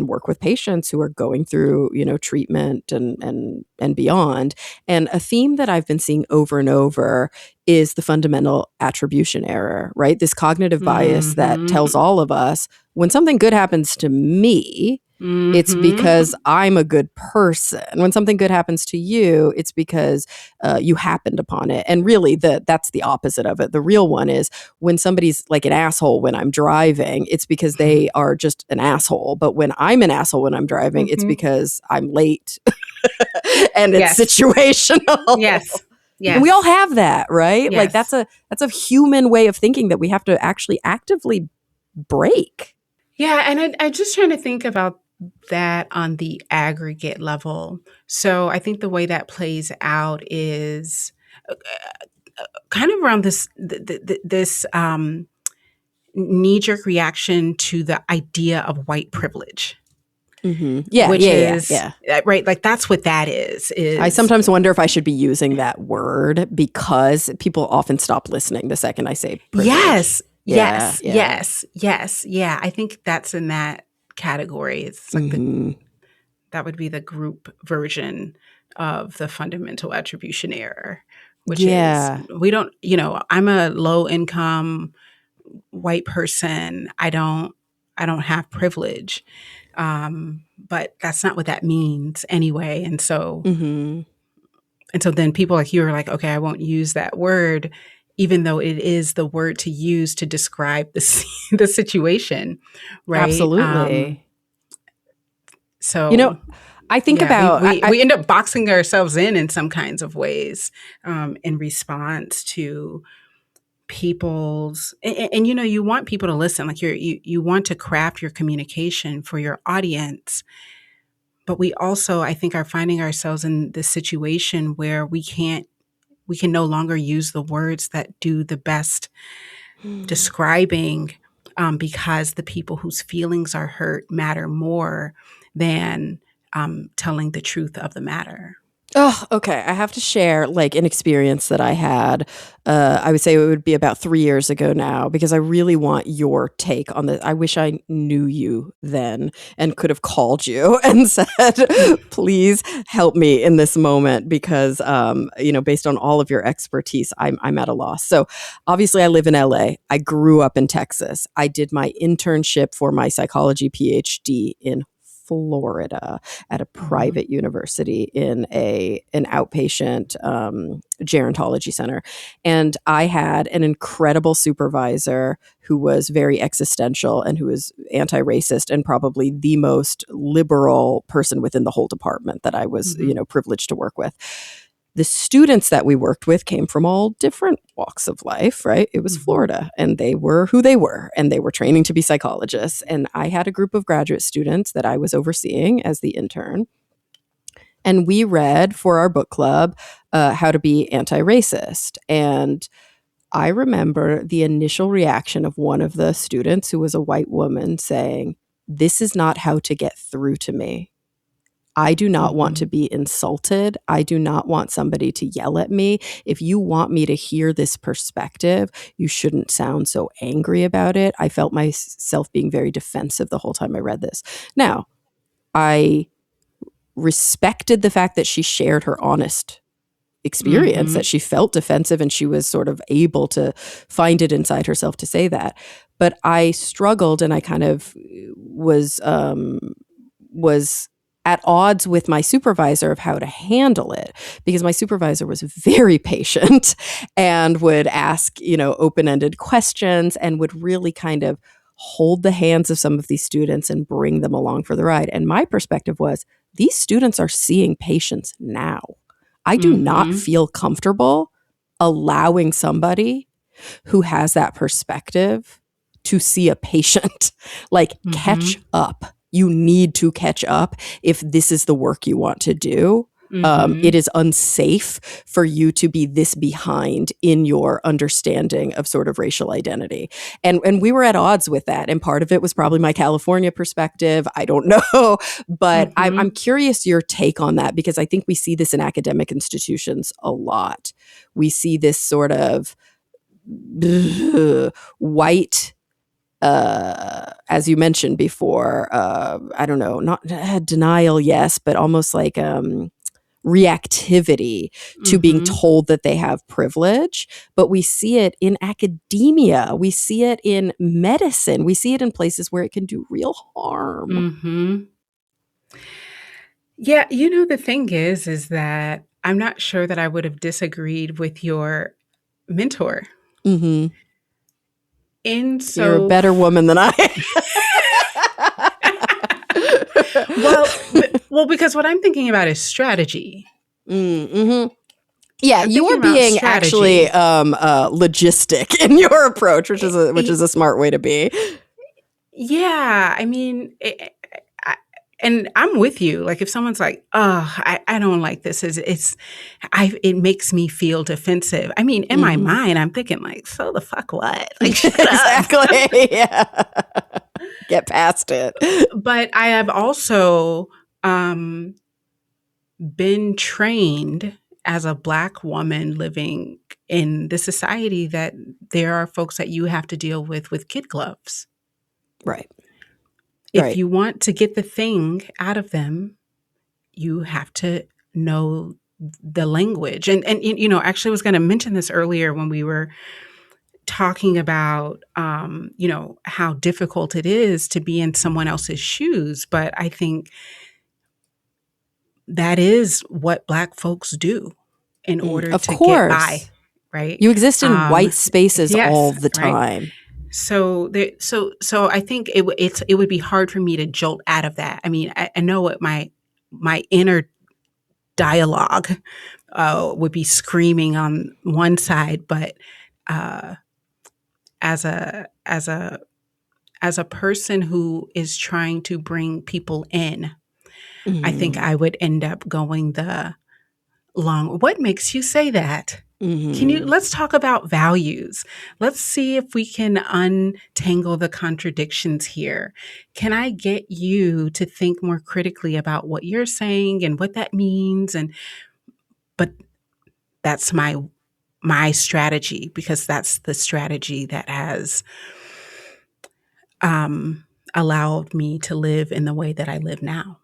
Speaker 1: work with patients who are going through, treatment and beyond. And a theme that I've been seeing over and over is the fundamental attribution error, right? This cognitive bias that tells all of us when something good happens to me, It's
Speaker 2: Mm-hmm.
Speaker 1: because I'm a good person. When something good happens to you, it's because you happened upon it. And really, that's the opposite of it. The real one is when somebody's like an asshole when I'm driving, it's because they are just an asshole. But when I'm an asshole when I'm driving, it's
Speaker 2: Mm-hmm.
Speaker 1: because I'm late and it's
Speaker 2: Yes.
Speaker 1: situational.
Speaker 2: Yes.
Speaker 1: And we all
Speaker 2: Yes.
Speaker 1: have that, right? Like
Speaker 2: Yes.
Speaker 1: that's a human way of thinking that we have to actually actively break.
Speaker 2: Yeah, and I just trying to think about that on the aggregate level. So I think the way that plays out is kind of around this knee jerk reaction to the idea of white privilege,
Speaker 1: Yeah,
Speaker 2: which
Speaker 1: yeah, yeah,
Speaker 2: is
Speaker 1: yeah.
Speaker 2: right. Like that's what that is.
Speaker 1: I
Speaker 2: Is
Speaker 1: sometimes wonder if I should be using that word because people often stop listening the second I say privilege.
Speaker 2: yes,
Speaker 1: Yeah,
Speaker 2: yes,
Speaker 1: yeah.
Speaker 2: yes, yes, yeah. I think that's in that category. It's like the
Speaker 1: Hmm.
Speaker 2: that would be the group version of the fundamental attribution error, which is
Speaker 1: Yeah.
Speaker 2: we don't, I'm a low income white person. I don't have privilege. But that's not what that means anyway.
Speaker 1: Hmm.
Speaker 2: And so then people like you are like, okay, I won't use that word, even though it is the word to use to describe the situation, right?
Speaker 1: Absolutely. You know,
Speaker 2: So
Speaker 1: I think
Speaker 2: yeah, we
Speaker 1: about
Speaker 2: we we end up boxing ourselves in some kinds of ways, in response to people's and you want people to listen, like you want to craft your communication for your audience, but we also, I think, are finding ourselves in this situation where we can no longer use the words that do the best describing, because the people whose feelings are hurt matter more than telling the truth of the matter.
Speaker 1: Oh, okay. I have to share like an experience that I had. I would say it would be about 3 years ago now because I really want your take on this. I wish I knew you then and could have called you and said, "Please help me in this moment," because based on all of your expertise, I'm at a loss. So obviously, I live in LA. I grew up in Texas. I did my internship for my psychology PhD in Florida at a
Speaker 2: Mhm.
Speaker 1: private university in an outpatient gerontology center. And I had an incredible supervisor who was very existential and who was anti-racist and probably the most liberal person within the whole department that I was,
Speaker 2: Mhm.
Speaker 1: privileged to work with. The students that we worked with came from all different walks of life, right? It was
Speaker 2: Mhm.
Speaker 1: Florida and they were who they were and they were training to be psychologists. And I had a group of graduate students that I was overseeing as the intern. And we read for our book club How to Be Anti-Racist. And I remember the initial reaction of one of the students who was a white woman saying, "This is not how to get through to me. I do not want to
Speaker 2: Mhm.
Speaker 1: be insulted. I do not want somebody to yell at me. If you want me to hear this perspective, you shouldn't sound so angry about it." I felt myself being very defensive the whole time I read this. Now, I respected the fact that she shared her honest experience, that
Speaker 2: Mhm.
Speaker 1: she felt defensive and she was sort of able to find it inside herself to say that. But I struggled and I kind of was at odds with my supervisor of how to handle it because my supervisor was very patient and would ask, open-ended questions and would really kind of hold the hands of some of these students and bring them along for the ride. And my perspective was these students are seeing patients now. I do not
Speaker 2: Mhm.
Speaker 1: feel comfortable allowing somebody who has that perspective to see a patient. Like, catch
Speaker 2: Mhm.
Speaker 1: up. You need to catch up if this is the work you want to do. It
Speaker 2: Mhm.
Speaker 1: is unsafe for you to be this behind in your understanding of sort of racial identity. And we were at odds with that. And part of it was probably my California perspective. I don't know. But I'm
Speaker 2: Mhm.
Speaker 1: curious your take on that because I think we see this in academic institutions a lot. We see this sort of white, as you mentioned before, I don't know, not denial, yes, but almost like reactivity to being
Speaker 2: Mhm.
Speaker 1: told that they have privilege. But we see it in academia, we see it in medicine, we see it in places where it can do real harm.
Speaker 2: Mhm. Yeah, the thing is that I'm not sure that I would have disagreed with your mentor.
Speaker 1: Hmm.
Speaker 2: And
Speaker 1: You're a
Speaker 2: so,
Speaker 1: better woman than I
Speaker 2: well, because what I'm thinking about is strategy.
Speaker 1: Mm-hmm. Yeah,
Speaker 2: I'm
Speaker 1: you
Speaker 2: thinking
Speaker 1: are
Speaker 2: about
Speaker 1: being actually
Speaker 2: strategy.
Speaker 1: logistic in your approach, which is
Speaker 2: I-
Speaker 1: a smart way to be.
Speaker 2: Yeah, I mean, and I'm with you. Like if someone's like, "Oh, I don't like this," it makes me feel defensive. I mean, in my
Speaker 1: Hmm.
Speaker 2: mind, I'm thinking like, "So the fuck what?" Like, shut up.
Speaker 1: Exactly. Yeah. Get past it.
Speaker 2: But I have also um, been trained as a Black woman living in the society that there are folks that you have to deal with kid gloves.
Speaker 1: Right.
Speaker 2: If
Speaker 1: Right.
Speaker 2: you want to get the thing out of them, you have to know the language. And actually, I was going to mention this earlier when we were talking about how difficult it is to be in someone else's shoes. But I think that is what Black folks do in order
Speaker 1: Of
Speaker 2: to get by,
Speaker 1: course.
Speaker 2: right?
Speaker 1: You exist in
Speaker 2: Um,
Speaker 1: white spaces all
Speaker 2: yes,
Speaker 1: the
Speaker 2: right.
Speaker 1: time.
Speaker 2: So I think it would be hard for me to jolt out of that. I mean, I know what my inner dialogue would be screaming on one side, but uh, as a person who is trying to bring people in, I think
Speaker 1: Hmm.
Speaker 2: I would end up going the long. What makes you say that?
Speaker 1: Hmm.
Speaker 2: Let's talk about values. Let's see if we can untangle the contradictions here. Can I get you to think more critically about what you're saying and what that means? But that's my strategy because that's the strategy that has um, allowed me to live in the way that I live now.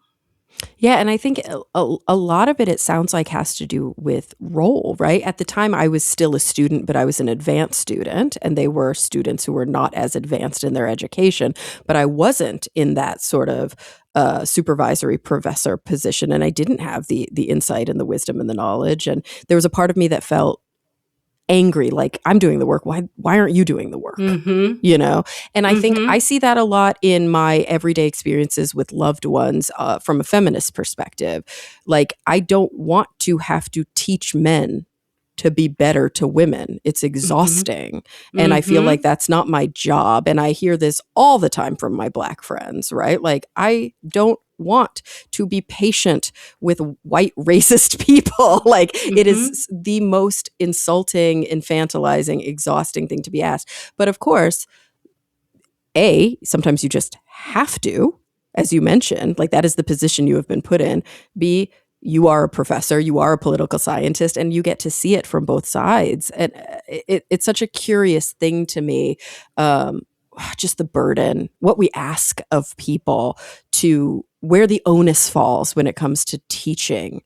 Speaker 1: Yeah, and I think a lot of it sounds like has to do with role, right? At the time, I was still a student, but I was an advanced student, and they were students who were not as advanced in their education. But I wasn't in that sort of supervisory professor position, and I didn't have the insight and the wisdom and the knowledge. And there was a part of me that felt angry, like I'm doing the work. Why aren't you doing the work?
Speaker 2: Mm-hmm.
Speaker 1: You know? And I think I
Speaker 2: Mm-hmm.
Speaker 1: see that a lot in my everyday experiences with loved ones from a feminist perspective. Like, I don't want to have to teach men to be better to women. It's
Speaker 2: Mm-hmm.
Speaker 1: exhausting. And I feel like
Speaker 2: Mm-hmm.
Speaker 1: that's not my job. And I hear this all the time from my Black friends, right? Like, I don't want to be patient with white racist people. Like, it
Speaker 2: Mm-hmm.
Speaker 1: is the most insulting, infantilizing, exhausting thing to be asked. But of course, sometimes you just have to, as you mentioned, like that is the position you have been put in. B, you are a professor, you are a political scientist, and you get to see it from both sides. And it's such a curious thing to me, um, just the burden, what we ask of people, to where the onus falls when it comes to teaching.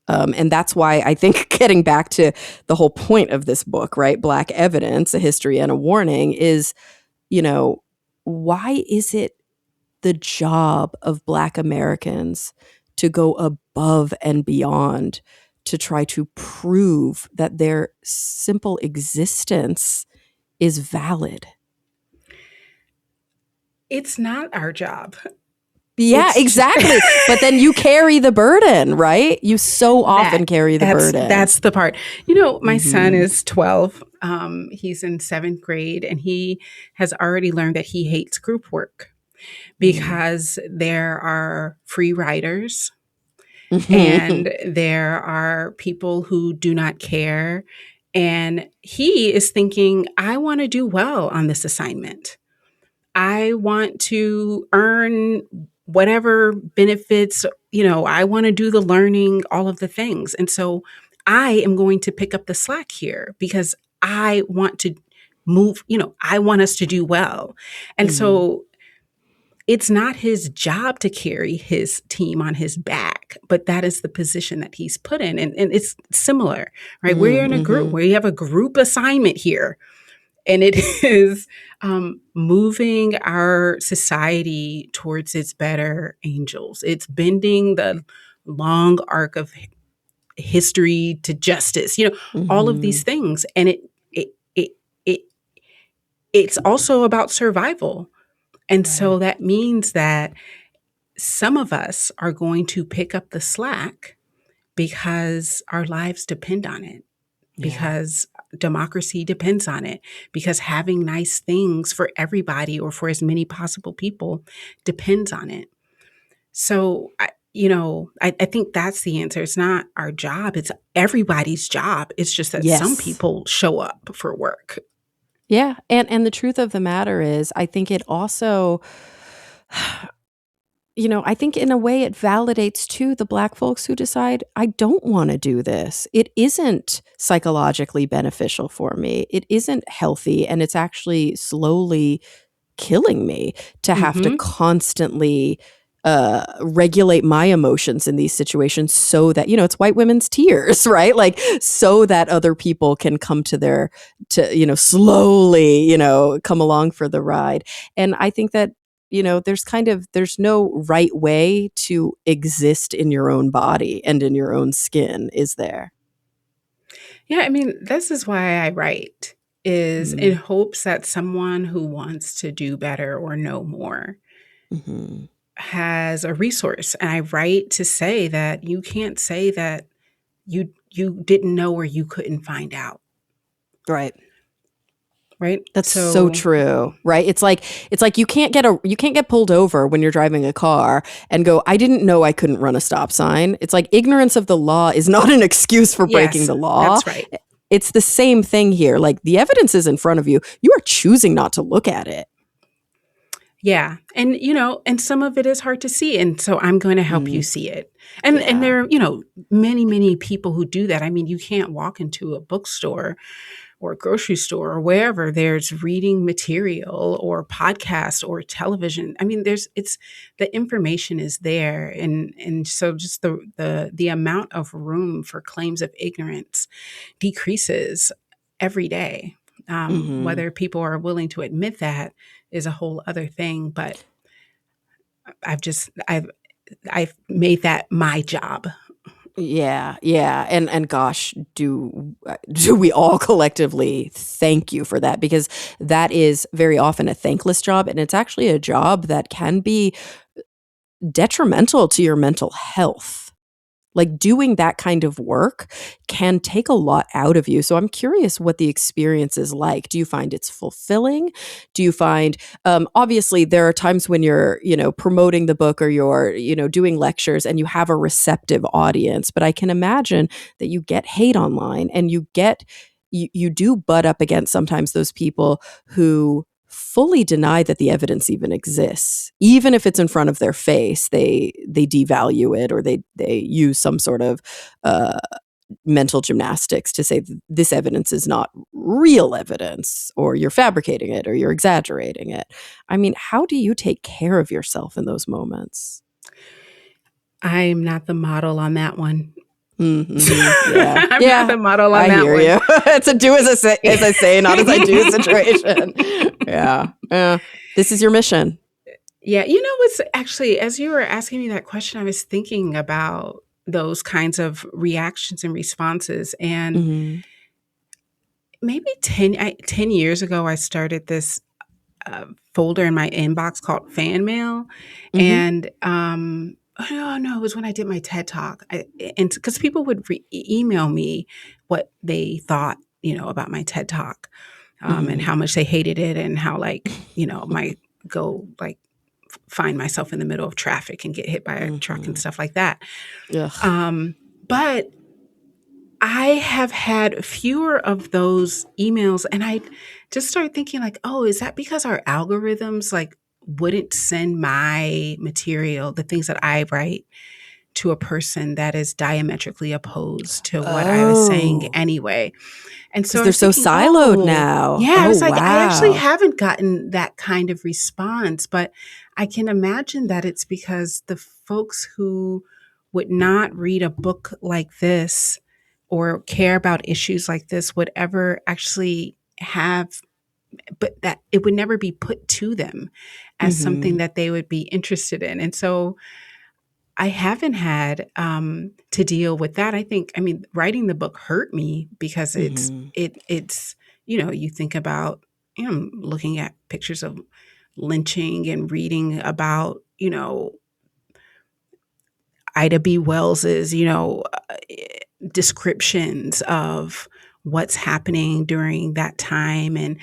Speaker 1: And that's why I think getting back to the whole point of this book, right? Black Evidence, a history and a warning, is, you know, why is it the job of Black Americans to go above and beyond to try to prove that their simple existence is valid?
Speaker 2: It's not our job.
Speaker 1: Yeah,
Speaker 2: It's
Speaker 1: exactly. But then you carry the burden, right? You so often
Speaker 2: that
Speaker 1: carry the burden.
Speaker 2: that's the part. My son
Speaker 1: Hmm.
Speaker 2: is 12. He's in seventh grade, and he has already learned that he hates group work because there are free riders
Speaker 1: Hmm.
Speaker 2: and there are people who do not care. And he is thinking, I want to do well on this assignment. I want to earn whatever benefits, I want to do the learning, all of the things. And so I am going to pick up the slack here because I want to move, I want us to do well. And
Speaker 1: Hmm.
Speaker 2: so it's not his job to carry his team on his back, but that is the position that he's put in. And it's similar, right? We're in a group
Speaker 1: Hmm.
Speaker 2: where you have a group assignment here. And it is moving our society towards its better angels. It's bending the long arc of history to justice, all of these
Speaker 1: Hmm.
Speaker 2: things. And it it's also about survival. And so
Speaker 1: Right.
Speaker 2: that means that some of us are going to pick up the slack because our lives depend on it,
Speaker 1: Yeah.
Speaker 2: because democracy depends on it, because having nice things for everybody or for as many possible people depends on it. So, I think that's the answer. It's not our job, it's everybody's job. It's just that some
Speaker 1: Yes.
Speaker 2: people show up for work.
Speaker 1: Yeah. And the truth of the matter is, I think it also, I think in a way it validates too the Black folks who decide, I don't want to do this. It isn't psychologically beneficial for me. It isn't healthy. And it's actually slowly killing me to have to
Speaker 2: Mhm.
Speaker 1: constantly regulate my emotions in these situations so that, it's white women's tears, right? Like, so that other people can come slowly, come along for the ride. And I think that, there's no right way to exist in your own body and in your own skin, is there?
Speaker 2: Yeah, I mean, this is why I write, is in
Speaker 1: Mm.
Speaker 2: hopes that someone who wants to do better or know more
Speaker 1: Hmm.
Speaker 2: has a resource. And I write to say that you can't say that you didn't know or you couldn't find out,
Speaker 1: Right.
Speaker 2: right?
Speaker 1: That's so
Speaker 2: So,
Speaker 1: true, right? It's like you can't get pulled over when you're driving a car and go, "I didn't know I couldn't run a stop sign." It's like ignorance of the law is not an excuse for breaking
Speaker 2: yes,
Speaker 1: the law.
Speaker 2: that's right.
Speaker 1: It's the same thing here. Like, the evidence is in front of you. You are choosing not to look at it.
Speaker 2: Yeah. And and some of it is hard to see, and so I'm going to help you
Speaker 1: Mm,
Speaker 2: see it. And
Speaker 1: yeah.
Speaker 2: there are, many people who do that. I mean, you can't walk into a bookstore or a grocery store or wherever there's reading material or podcast or television. I mean, it's the information is there, and so just the amount of room for claims of ignorance decreases every day.
Speaker 1: Hmm.
Speaker 2: Whether people are willing to admit that is a whole other thing, but I've made that my job.
Speaker 1: Yeah, yeah, and gosh, do we all collectively thank you for that, because that is very often a thankless job, and it's actually a job that can be detrimental to your mental health. Like, doing that kind of work can take a lot out of you. So I'm curious what the experience is like. Do you find it's fulfilling? Do you find, obviously, there are times when you're, promoting the book, or you're, doing lectures and you have a receptive audience. But I can imagine that you get hate online, and you do butt up against sometimes those people who fully deny that the evidence even exists. Even if it's in front of their face, they devalue it, or they use some sort of uh, mental gymnastics to say this evidence is not real evidence, or you're fabricating it, or you're exaggerating it. I mean, how do you take care of yourself in those moments?
Speaker 2: I'm not the model on that one.
Speaker 1: Mm-hmm. Yeah,
Speaker 2: I'm not
Speaker 1: yeah,
Speaker 2: the model on
Speaker 1: I
Speaker 2: that
Speaker 1: hear
Speaker 2: one.
Speaker 1: you. It's a do as I say, not as I do situation. Yeah, yeah. This is your mission.
Speaker 2: Yeah, what's actually, as you were asking me that question, I was thinking about those kinds of reactions and responses. And
Speaker 1: Hmm.
Speaker 2: maybe 10 years ago, I started this folder in my inbox called fan mail.
Speaker 1: Hmm.
Speaker 2: And oh no, it was when I did my TED talk. And because people would email me what they thought, about my TED talk, and
Speaker 1: Hmm.
Speaker 2: how much they hated it, and how, like, might go, like, find myself in the middle of traffic and get hit by a truck and
Speaker 1: Hmm.
Speaker 2: stuff like that.
Speaker 1: Ugh.
Speaker 2: But I have had fewer of those emails, and I just started thinking, like, oh, is that because our algorithms, like, wouldn't send my material, the things that I write, to a person that is diametrically opposed to what I was saying
Speaker 1: Oh,
Speaker 2: anyway? And so
Speaker 1: because
Speaker 2: I
Speaker 1: they're
Speaker 2: was
Speaker 1: so
Speaker 2: thinking,
Speaker 1: siloed
Speaker 2: oh,
Speaker 1: now.
Speaker 2: yeah, I
Speaker 1: Oh,
Speaker 2: was like, I actually
Speaker 1: wow.
Speaker 2: haven't gotten that kind of response, but I can imagine that it's because the folks who would not read a book like this or care about issues like this would ever actually have but that it would never be put to them as something that they would be interested in. And so I haven't had to deal with that. I mean, writing the book hurt me because
Speaker 1: Hmm.
Speaker 2: it's you think about looking at pictures of lynching and reading about Ida B. Wells's descriptions of what's happening during that time, and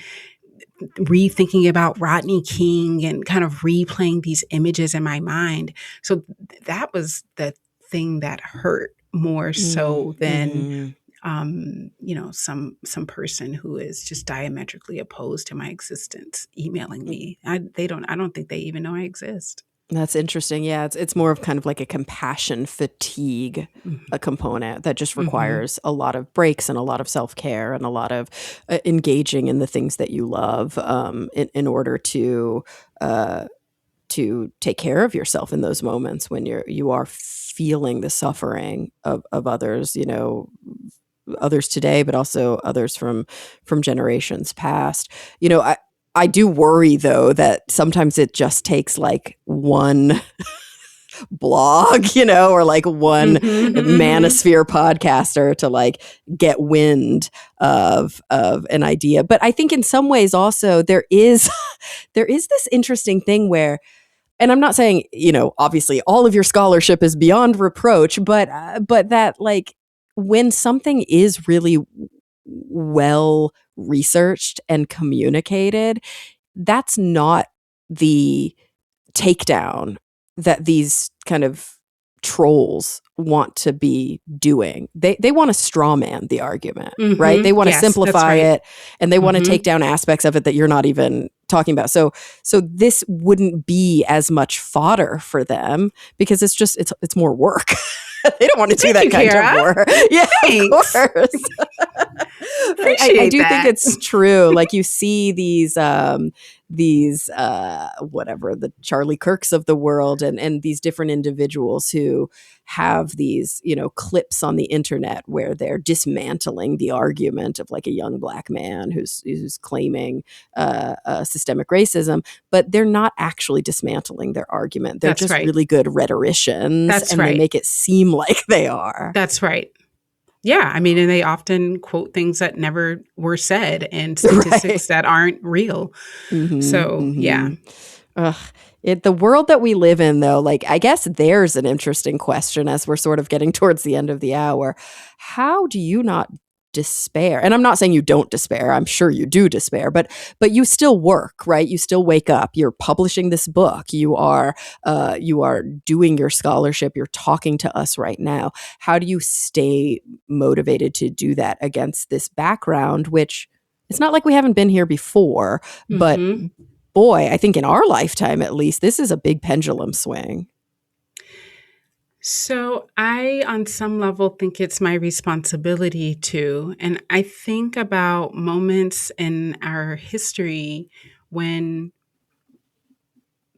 Speaker 2: rethinking about Rodney King and kind of replaying these images in my mind. So that was the thing that hurt more so than
Speaker 1: Mm-hmm.
Speaker 2: some person who is just diametrically opposed to my existence emailing me. I don't think they even know I exist.
Speaker 1: That's interesting. Yeah, it's more of kind of like a compassion fatigue,
Speaker 2: Mhm.
Speaker 1: a component that just
Speaker 2: Mhm.
Speaker 1: requires a lot of breaks and a lot of self-care and a lot of engaging in the things that you love, in order uh, to take care of yourself in those moments when you are feeling the suffering of others, others today, but also others from generations past. I do worry though that sometimes it just takes like one blog, or like one
Speaker 2: Mhm. Mhm.
Speaker 1: manosphere podcaster to like get wind of an idea. But I think in some ways also there is there is this interesting thing where, and I'm not saying, obviously all of your scholarship is beyond reproach, but that like when something is really well researched and communicated, that's not the takedown that these kind of trolls want to be doing. They want to straw man the argument, right? They
Speaker 2: Mhm.
Speaker 1: want to
Speaker 2: Yes, that's
Speaker 1: simplify
Speaker 2: right.
Speaker 1: it, and they want to take
Speaker 2: Mhm.
Speaker 1: down aspects of it that you're not even talking about. So this wouldn't be as much fodder for them because it's more work. They don't want to do
Speaker 2: Thank
Speaker 1: that
Speaker 2: you,
Speaker 1: kind of
Speaker 2: Kara.
Speaker 1: work. Yeah, of
Speaker 2: Thanks.
Speaker 1: course. I
Speaker 2: Appreciate
Speaker 1: do think
Speaker 2: that.
Speaker 1: it's true. Like you see these whatever, the Charlie Kirks of the world, and these different individuals who have these clips on the internet where they're dismantling the argument of like a young black man who's claiming systemic racism, but they're not actually dismantling their argument. They're
Speaker 2: That's
Speaker 1: just
Speaker 2: right.
Speaker 1: really good rhetoricians,
Speaker 2: That's
Speaker 1: and they
Speaker 2: right.
Speaker 1: make it seem like they are.
Speaker 2: That's right. Yeah, I mean, and they often quote things that never were said and
Speaker 1: Right.
Speaker 2: statistics that aren't real.
Speaker 1: Hmm.
Speaker 2: So, yeah.
Speaker 1: Hmm. Ugh. The world that we live in, though, like, I guess there's an interesting question as we're sort of getting towards the end of the hour. How do you not despair? And I'm not saying you don't despair. I'm sure you do despair, but you still work, right? You still wake up. You're publishing this book. You are doing your scholarship. You're talking to us right now. How do you stay motivated to do that against this background, which it's not like we haven't been here before, but
Speaker 2: Mhm.
Speaker 1: boy, I think in our lifetime at least, this is a big pendulum swing.
Speaker 2: So, I, on some level, think it's my responsibility to. And I think about moments in our history when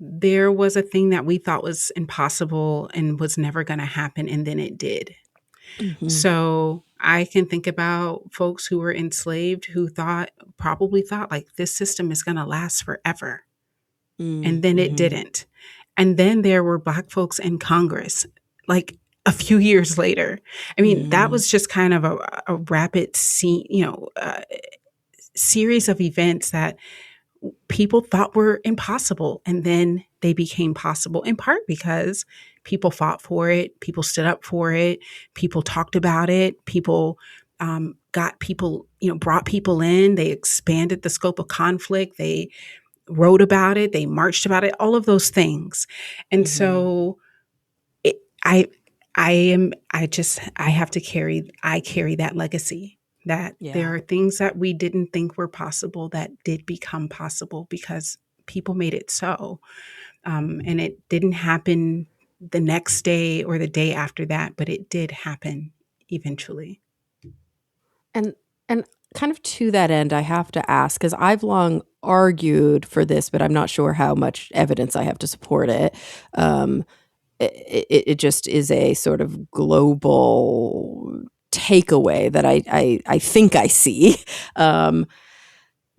Speaker 2: there was a thing that we thought was impossible and was never going to happen, and then it did.
Speaker 1: Mhm.
Speaker 2: So I can think about folks who were enslaved who probably thought, like, this system is going to last forever.
Speaker 1: Mm,
Speaker 2: And then it
Speaker 1: mhm.
Speaker 2: didn't. And then there were Black folks in Congress, like a few years later. I mean, that
Speaker 1: Mm,
Speaker 2: was just kind of a rapid series of events that people thought were impossible. And then they became possible, in part because people fought for it, people stood up for it, people talked about it, people got people, brought people in, they expanded the scope of conflict, they wrote about it, they marched about it, all of those things. And
Speaker 1: mhm.
Speaker 2: so it, I have to carry that legacy, that there
Speaker 1: Yeah.
Speaker 2: are things that we didn't think were possible that did become possible because people made it so. And it didn't happen the next day or the day after that, but it did happen eventually.
Speaker 1: And kind of to that end, I have to ask, because I've long argued for this, but I'm not sure how much evidence I have to support it. Um, it just is a sort of global takeaway that I think I see. Um,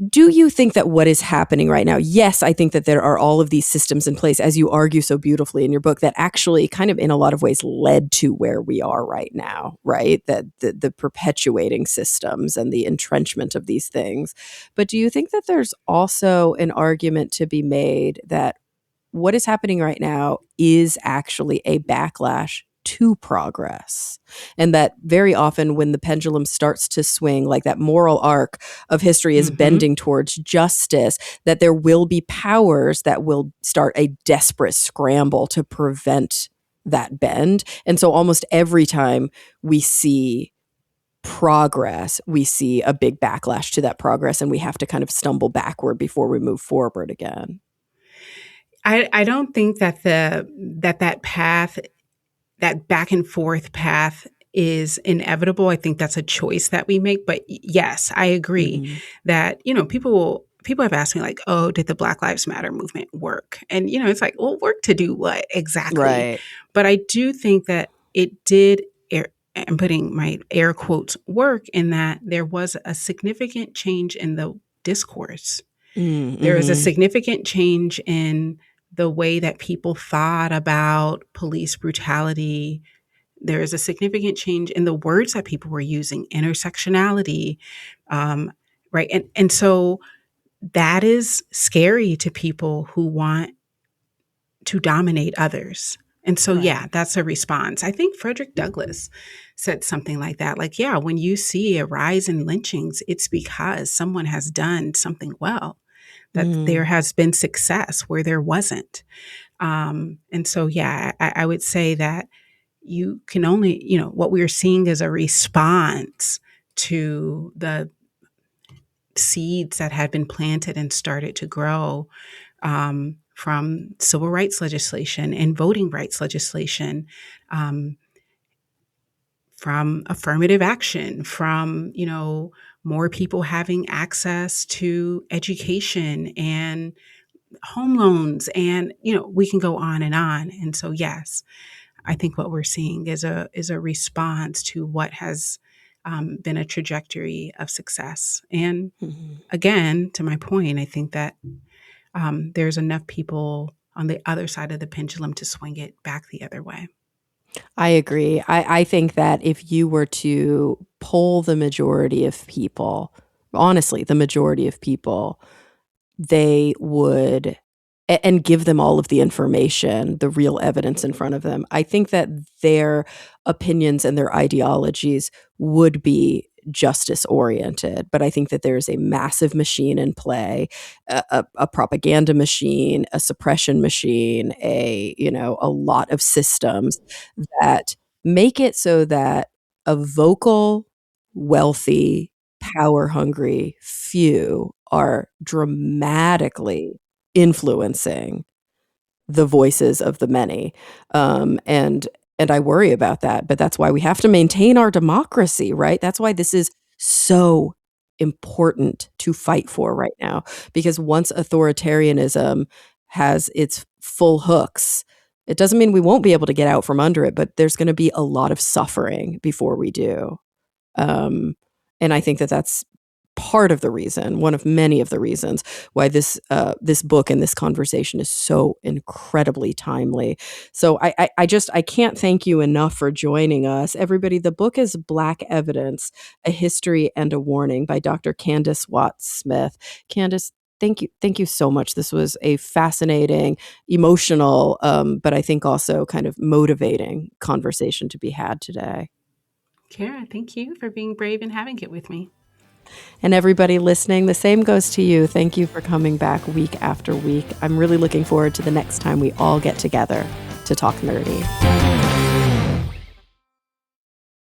Speaker 1: Do you think that what is happening right now, yes, I think that there are all of these systems in place, as you argue so beautifully in your book, that actually kind of in a lot of ways led to where we are right now, right? That the perpetuating systems and the entrenchment of these things. But do you think that there's also an argument to be made that what is happening right now is actually a backlash to progress? And that very often when the pendulum starts to swing, like that moral arc of history is bending towards justice, that there will be powers that will start a desperate scramble to prevent that bend. And so almost every time we see progress, we see a big backlash to that progress, and we have to kind of stumble backward before we move forward again.
Speaker 2: I don't think that that path, that back and forth path, is inevitable. I think that's a choice that we make. But yes, I agree that, people have asked me like, oh, did the Black Lives Matter movement work? And, it's like, well, work to do what exactly?
Speaker 1: Right.
Speaker 2: But I do think that it did, I'm putting my air quotes, work, in that there was a significant change in the discourse. There was a significant change in the way that people thought about police brutality. There is a significant change in the words that people were using, intersectionality, right? And so that is scary to people who want to dominate others. And so, yeah, that's a response. I think Frederick Douglass said something like that. Like, yeah, when you see a rise in lynchings, it's because someone has done something well, that there has been success where there wasn't. And so, yeah, I would say that you can only, what we're seeing is a response to the seeds that had been planted and started to grow from civil rights legislation and voting rights legislation, from affirmative action, from, more people having access to education and home loans, and, we can go on and on. And so, yes, I think what we're seeing is a response to what has been a trajectory of success. And again, to my point, I think that there's enough people on the other side of the pendulum to swing it back the other way.
Speaker 1: I agree. I think that if you were to poll the majority of people, honestly, the majority of people, they would, and give them all of the information, the real evidence in front of them, I think that their opinions and their ideologies would be justice oriented. But I think that there is a massive machine in play, a propaganda machine, a suppression machine, a lot of systems that make it so that a vocal, wealthy, power hungry few are dramatically influencing the voices of the many. And I worry about that, but that's why we have to maintain our democracy, right? That's why this is so important to fight for right now, because once authoritarianism has its full hooks, it doesn't mean we won't be able to get out from under it, but there's going to be a lot of suffering before we do. And I think that that's part of the reason, one of many of the reasons why this book and this conversation is so incredibly timely. So I can't thank you enough for joining us. Everybody, the book is Black Evidence, A History and a Warning by Dr. Candis Watts-Smith. Candis, thank you so much. This was a fascinating, emotional, but I think also kind of motivating conversation to be had today.
Speaker 2: Kara, thank you for being brave and having it with me.
Speaker 1: And everybody listening, the same goes to you. Thank you for coming back week after week. I'm really looking forward to the next time we all get together to talk nerdy.